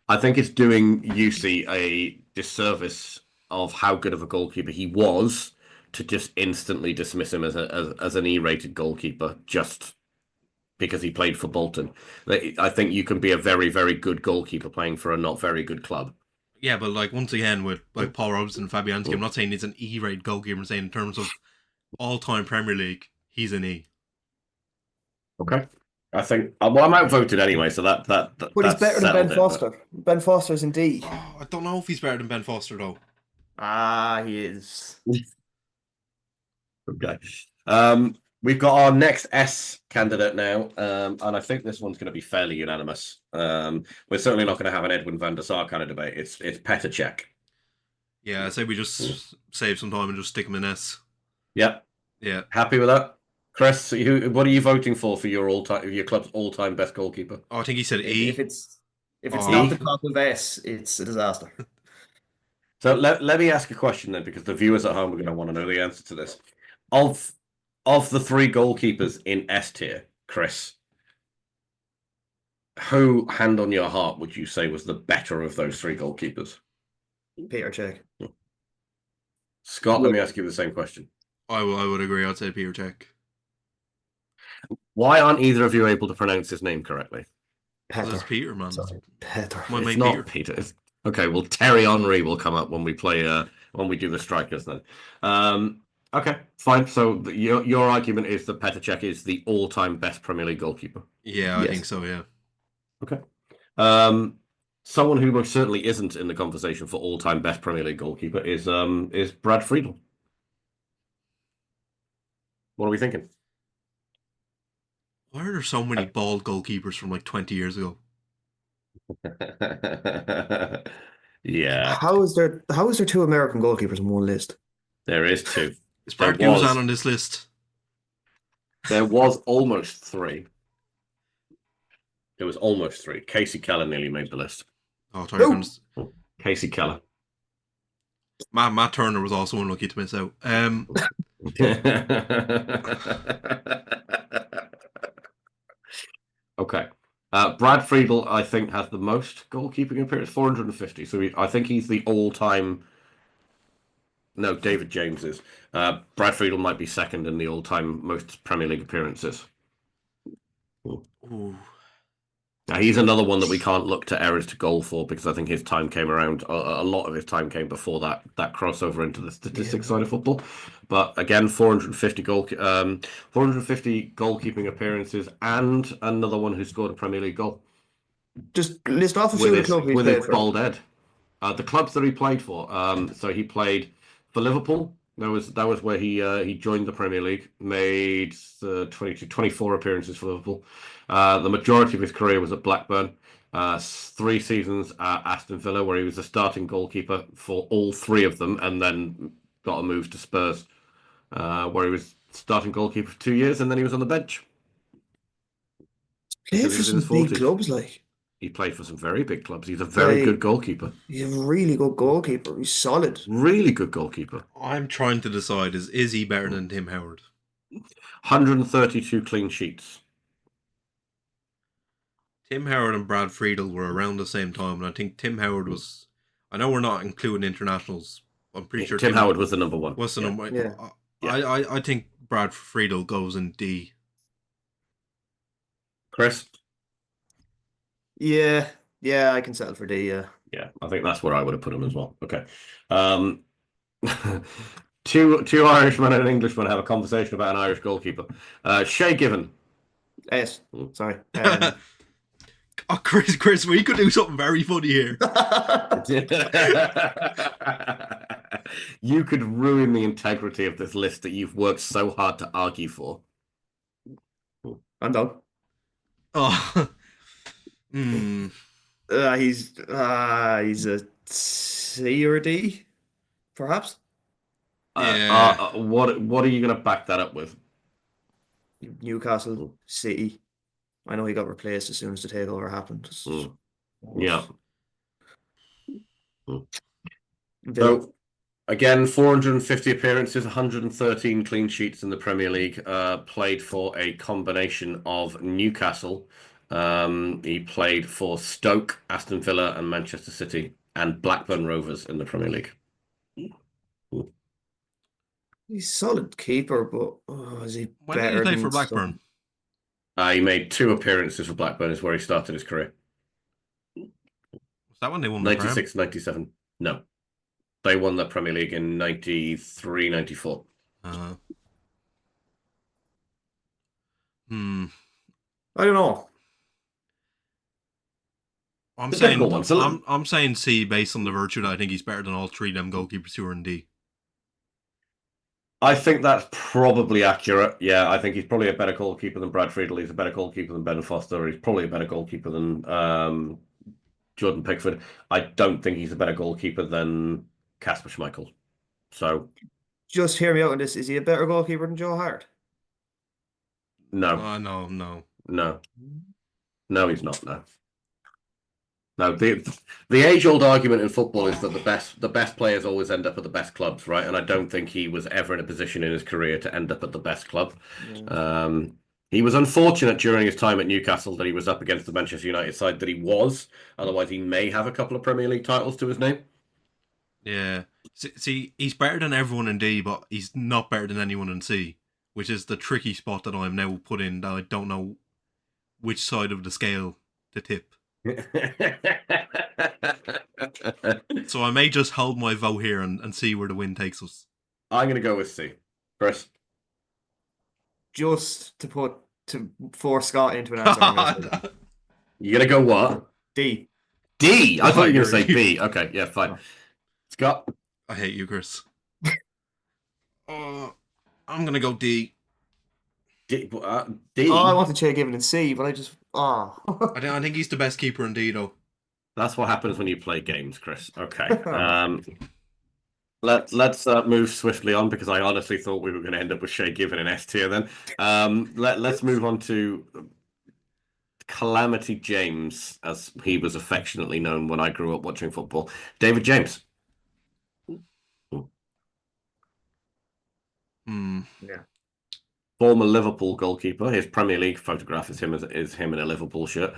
I think it's doing UC a disservice of how good of a goalkeeper he was to just instantly dismiss him as an E-rated goalkeeper just because he played for Bolton. I think you can be a very, very good goalkeeper playing for a not very good club. Yeah, but like once again with like Paul Robinson and Fabianski, I'm not saying he's an E-rated goalkeeper. I'm saying in terms of all-time Premier League, he's an E. Okay. I think I'm outvoted anyway, so that. But he's better than Ben Foster. Ben Foster's in D. Oh, I don't know if he's better than Ben Foster though. He is. Okay. We've got our next S candidate now, and I think this one's going to be fairly unanimous. We're certainly not going to have an Edwin van der Sar kind of debate. It's Petr Cech. Yeah, I say we just save some time and just stick him in S. Yep. Yeah. Happy with that, Chris? What are you voting for your club's all-time best goalkeeper? Oh, I think he said E. If it's not the top of S, it's a disaster. So let me ask a question then, because the viewers at home are going to want to know the answer to this. Of the 3 goalkeepers in S tier, Chris, who, hand on your heart, would you say was the better of those 3 goalkeepers? Petr Cech. Scott, let me ask you the same question. I would agree. I'd say Petr Cech. Why aren't either of you able to pronounce his name correctly? It's Peter, man. Sorry, Petr. My It's mate not Peter. Peter. Okay, well, Terry Henry will come up when we play when we do the strikers then. Okay, fine. So your argument is that Petr Cech is the all-time best Premier League goalkeeper. Yeah, I think so. Yeah. Okay. Someone who most certainly isn't in the conversation for all-time best Premier League goalkeeper is Brad Friedel. What are we thinking? Why are there so many bald goalkeepers from like 20 years ago? Yeah, How is there 2 American goalkeepers in one list? there is 2. Is There Bart Guzan was on this list? almost 3. There was almost 3. Casey Keller nearly made the list. Oh, sorry, No. Casey Keller. Matt Turner was also unlucky to miss out. Okay. Brad Friedel, I think, has the most goalkeeping appearance, 450. So I think he's the all-time. No, David James is. Brad Friedel might be second in the all-time most Premier League appearances. Ooh. Now, he's another one that we can't look to errors to goal for because I think his time came around. A lot of his time came before that crossover into the statistics side of football. But again, 450 goalkeeping appearances, and another one who scored a Premier League goal Just list off a few of the clubs he's with played his for. bald head. The clubs that he played for. So he played for Liverpool. That was where he joined the Premier League. Made 24 appearances for Liverpool. The majority of his career was at Blackburn. 3 seasons at Aston Villa, where he was a starting goalkeeper for all 3 of them, and then got a move to Spurs, where he was starting goalkeeper for 2 years, and then he was on the bench. Played Because he for was in some his big 40s. clubs, like. He played for some very big clubs. He's a very good goalkeeper. He's a really good goalkeeper. He's solid. Really good goalkeeper. I'm trying to decide, is he better than Tim Howard? 132 clean sheets. Tim Howard and Brad Friedel were around the same time, and I think Tim Howard was. I know we're not including internationals. I'm pretty sure Tim Howard was the number 1. What's the number? Yeah. I think Brad Friedel goes in D. Chris? Yeah, I can settle for D. Yeah. Yeah, I think that's where I would have put him as well. Okay. Two Irishmen and an Englishman have a conversation about an Irish goalkeeper. Shay Given. S. Sorry. Oh, Chris, we could do something very funny here. You could ruin the integrity of this list that you've worked so hard to argue for. I'm done. Oh. He's a C or a D, perhaps. Yeah. What are you going to back that up with? Newcastle, City. I know he got replaced as soon as the takeover happened. Yeah. Villa. So, again, 450 appearances, 113 clean sheets in the Premier League. Played for a combination of Newcastle. He played for Stoke, Aston Villa, and Manchester City, and Blackburn Rovers in the Premier League. He's a solid keeper, but is he When did better he play than for Blackburn? He made 2 appearances for Blackburn, is where he started his career. Was that when they won the Prem? 96, 97. No. They won the Premier League in 93, 94. I don't know. I'm The saying difficult one. So I'm saying C based on the virtue that I think he's better than all 3 of them goalkeepers who are in D. I think that's probably accurate. Yeah, I think he's probably a better goalkeeper than Brad Friedel. He's a better goalkeeper than Ben Foster. He's probably a better goalkeeper than Jordan Pickford. I don't think he's a better goalkeeper than Kasper Schmeichel. So, Just hear me out on this. Is he a better goalkeeper than Joe Hart? no. No, he's not. No, the age-old argument in football is that the best players always end up at the best clubs, right? And I don't think he was ever in a position in his career to end up at the best club. Yeah. He was unfortunate during his time at Newcastle that he was up against the Manchester United side that he was. Otherwise, he may have a couple of Premier League titles to his name. Yeah. See, he's better than everyone in D, but he's not better than anyone in C, which is the tricky spot that I'm now put in that I don't know which side of the scale to tip. So I may just hold my vote here and see where the wind takes us. I'm going to go with C. Chris? Just to force Scott into an answer. You're going to go what? D. D? I thought you were going to say B. Okay, yeah, fine. Scott? I hate you, Chris. I'm going to go D. D. Oh, I wanted Shea Given in C, but I just I think he's the best keeper in D, though. That's what happens when you play games, Chris. Okay. Let's move swiftly on because I honestly thought we were going to end up with Shea Given in S tier then. Let's move on to Calamity James, as he was affectionately known when I grew up watching football. David James. Yeah. Former Liverpool goalkeeper. His Premier League photograph is him in a Liverpool shirt.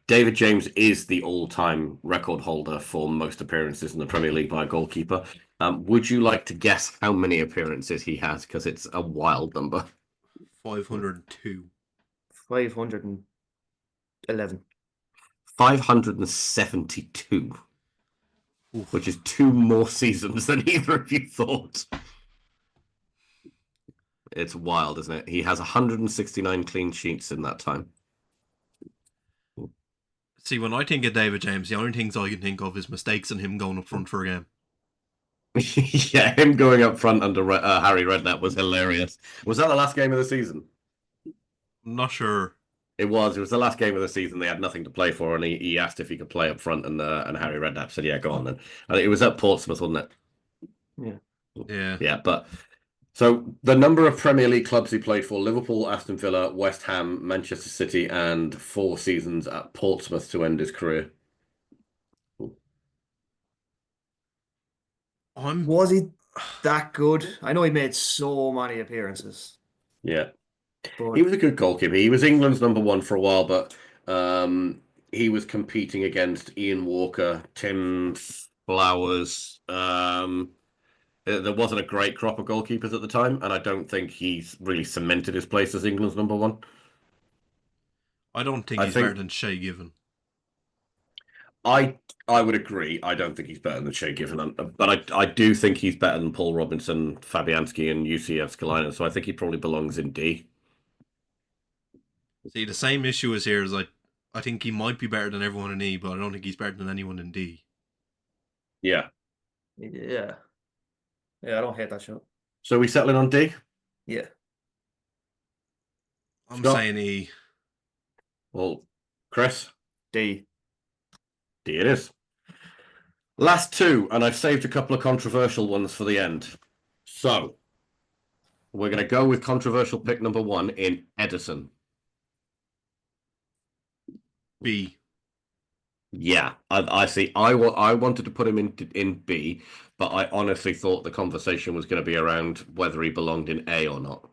David James is the all-time record holder for most appearances in the Premier League by a goalkeeper. Would you like to guess how many appearances he has? Because it's a wild number. 502. 511. 572. Oof. Which is 2 more seasons than either of you thought. It's wild, isn't it? He has 169 clean sheets in that time. See, when I think of David James, the only things I can think of is mistakes and him going up front for a game. Yeah, him going up front under Harry Redknapp was hilarious. Was that the last game of the season? I'm not sure. It was the last game of the season. They had nothing to play for, and he asked if he could play up front, and Harry Redknapp said, "Yeah, go on then." And it was at Portsmouth, wasn't it? Yeah. Yeah, but so the number of Premier League clubs he played for: Liverpool, Aston Villa, West Ham, Manchester City, and 4 seasons at Portsmouth to end his career. Was he that good? I know he made so many appearances. Yeah. But He was a good goalkeeper. He was England's number 1 for a while, but he was competing against Ian Walker, Tim Flowers. There wasn't a great crop of goalkeepers at the time, and I don't think he's really cemented his place as England's number 1. I don't think he's better than Shea Given. I would agree. I don't think he's better than Shea Given, but I do think he's better than Paul Robinson, Fabianski, and UC Evskalainen, so I think he probably belongs in D. See, the same issue is here is I think he might be better than everyone in E, but I don't think he's better than anyone in D. Yeah. yeah, I don't hate that shot. So we settling on D? Yeah, I'm Scott? saying E. Well, Chris? D. D it is. Last 2, and I've saved a couple of controversial ones for the end. So, we're going to go with controversial pick number 1 in Ederson. B. Yeah, I see. I wanted to put him in B, but I honestly thought the conversation was going to be around whether he belonged in A or not.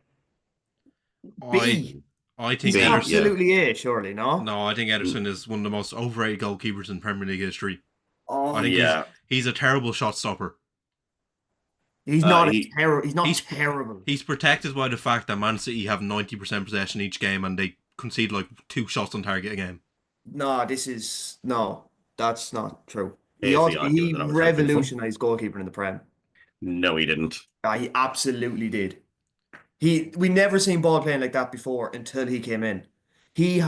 B. I think He's B, Ederson. absolutely A, surely, no? No, I think Ederson is one of the most overrated goalkeepers in Premier League history. Oh, I think yeah. he's a terrible shot stopper. he's not he- terrible. He's protected by the fact that Man City have 90% possession each game and they concede like 2 shots on target a game. No, that's not true. Here's the argument He that I was hoping for. revolutionized goalkeeping in the Prem. No, he didn't. He absolutely did. We never seen ball playing like that before until he came in. He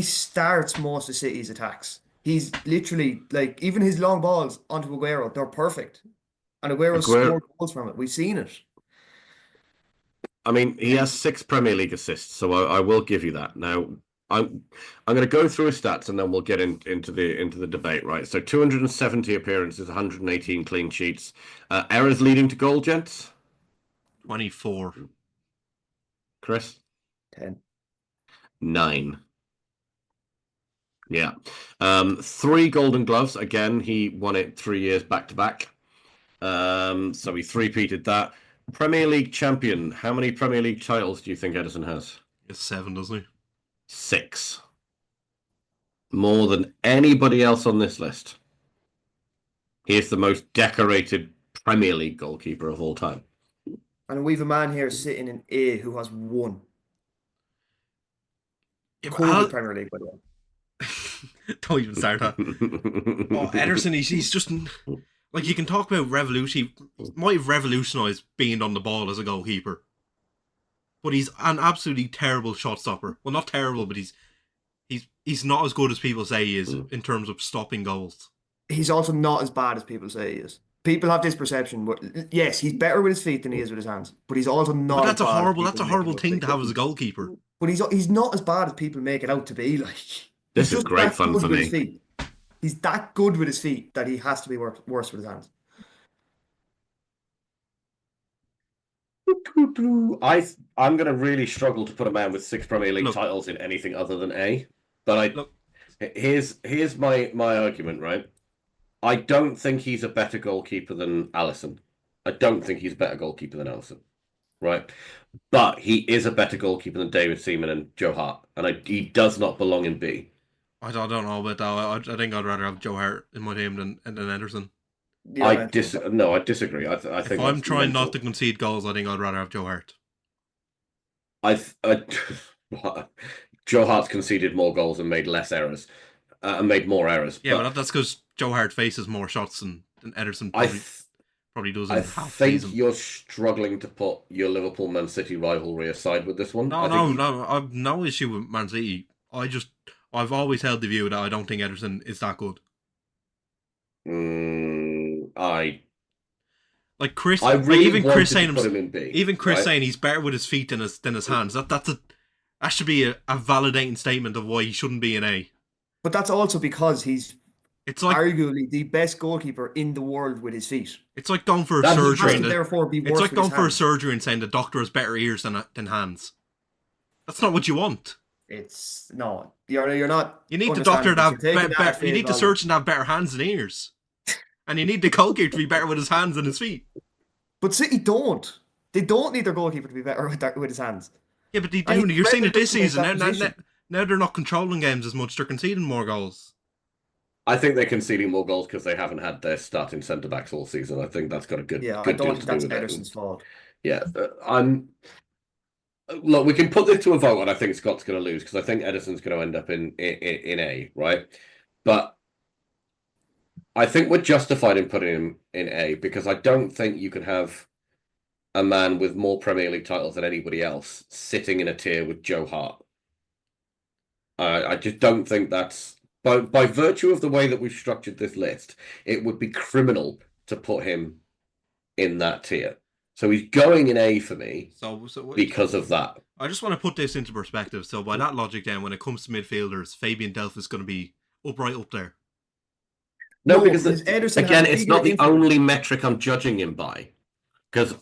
starts most of City's attacks. He's literally like even his long balls onto Aguero, they're perfect. And Aguero scored goals from it. We've seen it. I mean, he has 6 Premier League assists, so I will give you that. Now, I'm going to go through his stats and then we'll get into the debate, right? So 270 appearances, 118 clean sheets. Errors leading to goal, gents? 24. Chris? 10. 9. Yeah. 3 Golden Gloves. Again, he won it 3 years back to back. So he three-peated that. Premier League champion. How many Premier League titles do you think Ederson has? It's 7, doesn't he? 6. More than anybody else on this list. He is the most decorated Premier League goalkeeper of all time. And we've a man here sitting in A who has 1. Yeah, COVID Premier League, by the way. Don't even start that. Ederson, he's just like, you can talk about revolution. He might have revolutionised being on the ball as a goalkeeper, but he's an absolutely terrible shot stopper. Well, not terrible, but he's not as good as people say he is in terms of stopping goals. He's also not as bad as people say he is. People have this perception, but yes, he's better with his feet than he is with his hands. But he's also not But as that's a bad as horrible. people That's a make horrible him out thing to to be. have as a goalkeeper. But he's not as bad as people make it out to be. Like This he's is just great that fun good for with me. his feet. He's that good with his feet that he has to be worse with his hands. I'm going to really struggle to put a man with 6 Premier League Look. titles in anything other than A. But Look. here's my argument, right? I don't think he's a better goalkeeper than Alisson. I don't think he's a better goalkeeper than Alisson, right? But he is a better goalkeeper than David Seaman and Joe Hart, and he does not belong in B. I don't know about that. I think I'd rather have Joe Hart in my team than Ederson. Yeah, No, I disagree. I think If I'm that's trying mental. not to concede goals, I think I'd rather have Joe Hart. Joe Hart's conceded more goals and made less errors, and made more errors. Yeah, but that's because Joe Hart faces more shots than Ederson probably does in I half think season. you're struggling to put your Liverpool-Man City rivalry aside with this one. No, I've no issue with Man City. I've always held the view that I don't think Ederson is that good. Like Chris, I really like even Chris saying put him in B. even Chris right? saying he's better with his feet than his hands. That should be a validating statement of why he shouldn't be an A. but that's also because he's It's like arguably the best goalkeeper in the world with his feet. it's like going for a That he surgery. has to therefore be It's worse like with going his for a hands. surgery and saying the doctor has better ears than hands. That's not what you want. It's no, you're not. You need the doctor to have better. you need the surgeon to have better hands and ears, and you need the goalkeeper to be better with his hands and his feet. But City don't. They don't need their goalkeeper to be better with his hands. Yeah, but they And do. he You're seeing it this cleverly makes season. that position. Now they're not controlling games as much. They're conceding more goals. I think they're conceding more goals because they haven't had their starting centre backs all season. I think that's got a good Yeah, I good don't deal think to do that's with it. Ederson's fault. Yeah, look, we can put this to a vote, and I think Scott's going to lose because I think Ederson's going to end up in A, right? But I think we're justified in putting him in A because I don't think you can have a man with more Premier League titles than anybody else sitting in a tier with Joe Hart. I just don't think that's by virtue of the way that we've structured this list, it would be criminal to put him in that tier. So he's going in A for me because of that. I just want to put this into perspective. So by that logic, then, when it comes to midfielders, Fabian Delph is going to be right up there. No, because Ederson again, has it's not the influence. only metric I'm judging him by. Because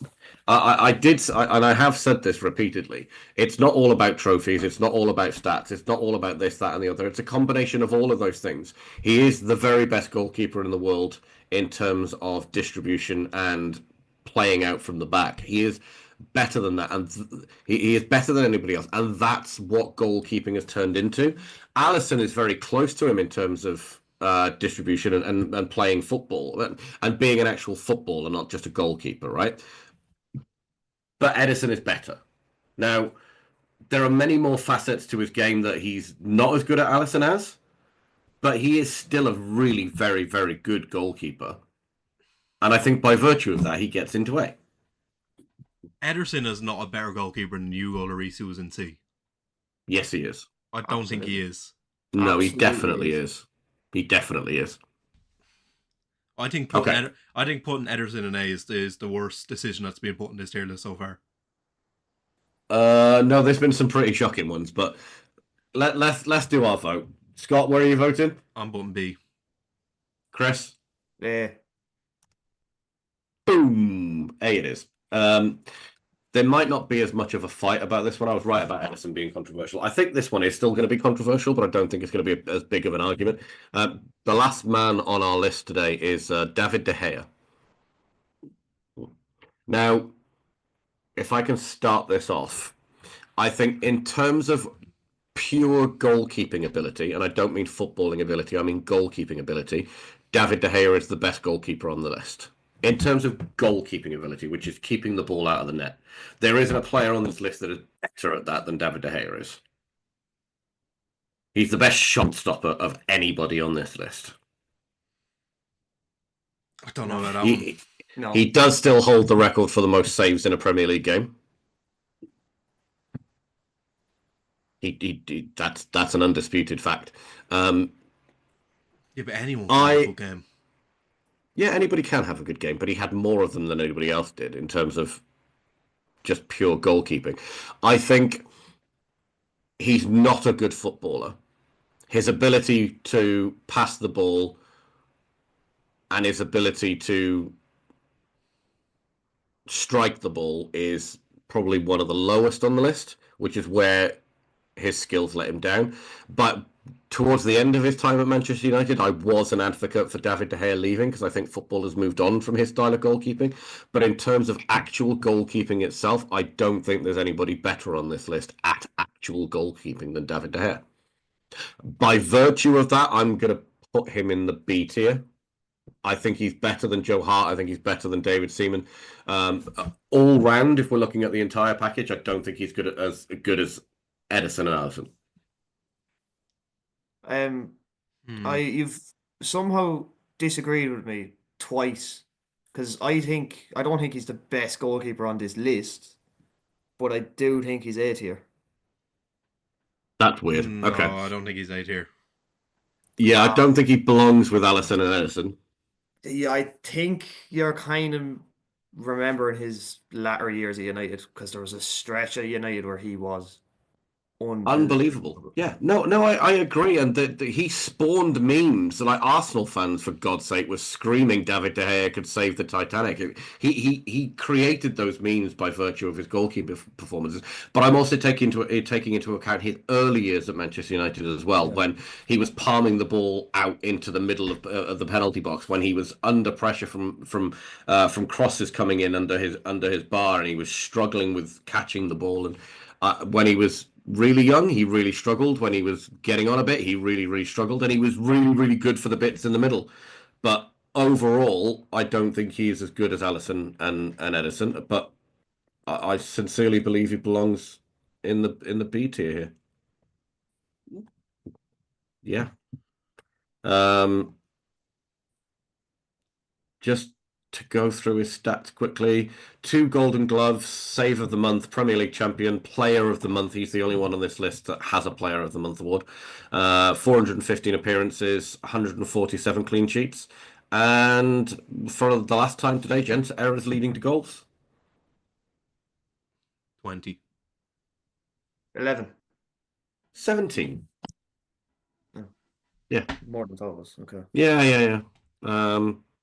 I have said this repeatedly. It's not all about trophies. It's not all about stats. It's not all about this, that, and the other. It's a combination of all of those things. He is the very best goalkeeper in the world in terms of distribution and playing out from the back. He is better than that, and he is better than anybody else. And that's what goalkeeping has turned into. Alisson is very close to him in terms of distribution and playing football and being an actual footballer, not just a goalkeeper, right? But Ederson is better. Now, there are many more facets to his game that he's not as good at Alisson as, but he is still a really very, very good goalkeeper. And I think by virtue of that, he gets into A. Ederson is not a better goalkeeper than Hugo Lloris, who was in C. Yes, he is. I don't think he is. No, he Absolutely definitely is. is. He definitely is. I think putting Ederson in A is the worst decision that's been put in this tier list so far. No, there's been some pretty shocking ones, but let's do our vote. Scott, where are you voting? I'm putting B. Chris? Yeah. Boom! A it is. There might not be as much of a fight about this one. I was right about Ederson being controversial. I think this one is still going to be controversial, but I don't think it's going to be as big of an argument. The last man on our list today is David De Gea. Now, if I can start this off, I think in terms of pure goalkeeping ability, and I don't mean footballing ability, I mean goalkeeping ability, David De Gea is the best goalkeeper on the list. In terms of goalkeeping ability, which is keeping the ball out of the net, there isn't a player on this list that is better at that than David De Gea is. He's the best shot stopper of anybody on this list. I don't know about that one. He does still hold the record for the most saves in a Premier League game. That's an undisputed fact. Yeah, but anyone can have a good game. Yeah, anybody can have a good game, but he had more of them than anybody else did in terms of just pure goalkeeping. I think he's not a good footballer. His ability to pass the ball and his ability to strike the ball is probably one of the lowest on the list, which is where his skills let him down. But towards the end of his time at Manchester United, I was an advocate for David De Gea leaving because I think football has moved on from his style of goalkeeping. But in terms of actual goalkeeping itself, I don't think there's anybody better on this list at actual goalkeeping than David De Gea. By virtue of that, I'm going to put him in the B tier. I think he's better than Joe Hart. I think he's better than David Seaman. All round, if we're looking at the entire package, I don't think he's as good as Ederson and Alisson. You've somehow disagreed with me twice because I don't think he's the best goalkeeper on this list, but I do think he's A tier. That's weird. No, Okay. I don't think he's A tier. Yeah, I don't think he belongs with Alisson and Ederson. Yeah, I think you're kind of remembering his latter years at United because there was a stretch at United where he was Unbelievable. Yeah, no, I agree. And he spawned memes. Like Arsenal fans, for God's sake, were screaming David De Gea could save the Titanic. He created those memes by virtue of his goalkeeper performances. But I'm also taking into account his early years at Manchester United as well, when he was palming the ball out into the middle of the penalty box, when he was under pressure from crosses coming in under his bar, and he was struggling with catching the ball. And when he was really young, he really struggled. When he was getting on a bit, he really struggled, and he was really good for the bits in the middle. But overall, I don't think he is as good as Alisson and Ederson. But I sincerely believe he belongs in the B tier here. Yeah. Just to go through his stats quickly: 2 Golden Gloves, Save of the Month, Premier League Champion, Player of the Month. He's the only one on this list that has a Player of the Month award. 415 appearances, 147 clean sheets. And for the last time today, gents, errors leading to goals. 20. 11. 17. Yeah. More than thought. Okay. Yeah.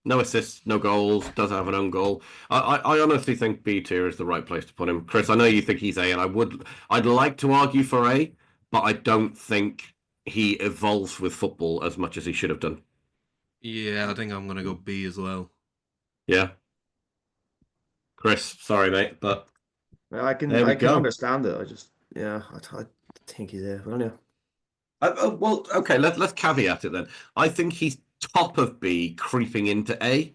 No assists, no goals, doesn't have an own goal. I honestly think B tier is the right place to put him. Chris, I know you think he's A, and I'd like to argue for A, but I don't think he evolves with football as much as he should have done. Yeah, I think I'm going to go B as well. Yeah. Chris, sorry, mate, but I can there we go. understand it. I think he's there. But yeah. Well, okay, let's caveat it then. I think he's top of B, creeping into A,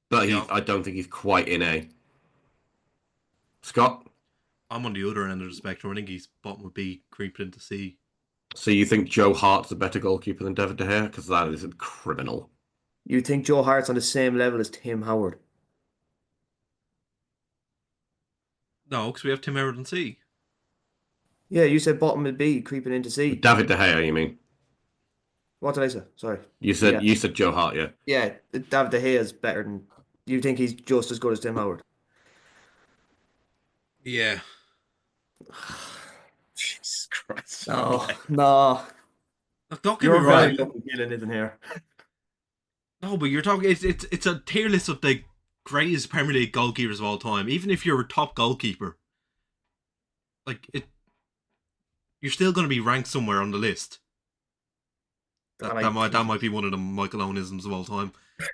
but I don't think he's quite in A. Scott? I'm on the other end of the spectrum. I think he's bottom of B, creeping into C. So you think Joe Hart's a better goalkeeper than David De Gea? Because that is criminal. You think Joe Hart's on the same level as Tim Howard? No, because we have Tim Howard in C. Yeah, you said bottom of B, creeping into C. David De Gea, you mean? What did I say? Sorry. You said Joe Hart, yeah. Yeah, David De Gea is better than. You think he's just as good as Tim Howard? Yeah. Jesus Christ. No. Don't get me wrong. Gillen isn't here. No, but you're talking. It's a tier list of the greatest Premier League goalkeepers of all time. Even if you're a top goalkeeper, you're still going to be ranked somewhere on the list. That might be one of the Michael Owenisms of all time.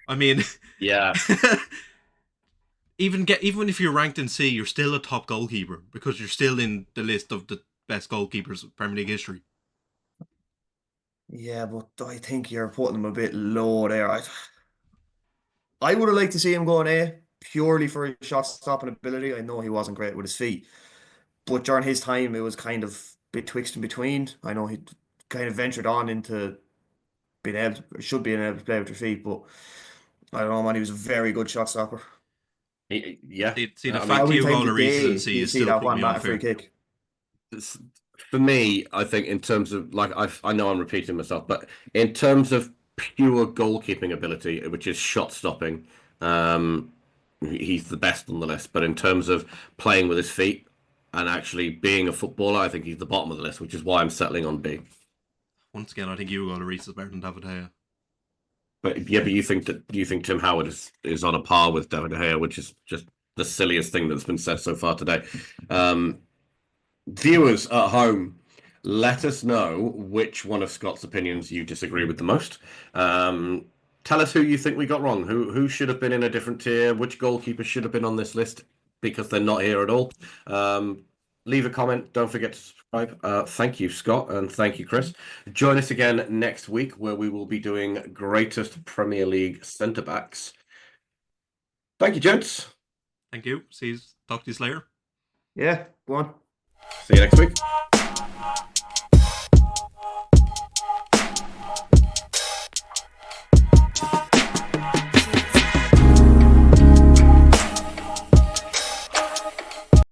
I mean, yeah. even if you're ranked in C, you're still a top goalkeeper because you're still in the list of the best goalkeepers of Premier League history. Yeah, but I think you're putting him a bit low there. I would have liked to see him go in A purely for his shot stopping ability. I know he wasn't great with his feet, but during his time, it was kind of betwixt and between. I know he kind of ventured on into being able to, should be able to play with your feet, but I don't know, man. He was a very good shot stopper. Yeah. See the fact you roll a recency is still putting me on free kick. For me, I think in terms of I know I'm repeating myself, but in terms of pure goalkeeping ability, which is shot stopping, he's the best on the list. But in terms of playing with his feet and actually being a footballer, I think he's the bottom of the list, which is why I'm settling on B. Once again, I think you were going to Reece is better than David Gea. But yeah, but you think Tim Howard is on a par with David De Gea, which is just the silliest thing that's been said so far today. Viewers at home, let us know which one of Scott's opinions you disagree with the most. Tell us who you think we got wrong. Who should have been in a different tier? Which goalkeepers should have been on this list because they're not here at all? Leave a comment. Don't forget to subscribe. Thank you, Scott, and thank you, Chris. Join us again next week where we will be doing greatest Premier League centre backs. Thank you, gents. Thank you. Talk to you later. Yeah, go on. See you next week.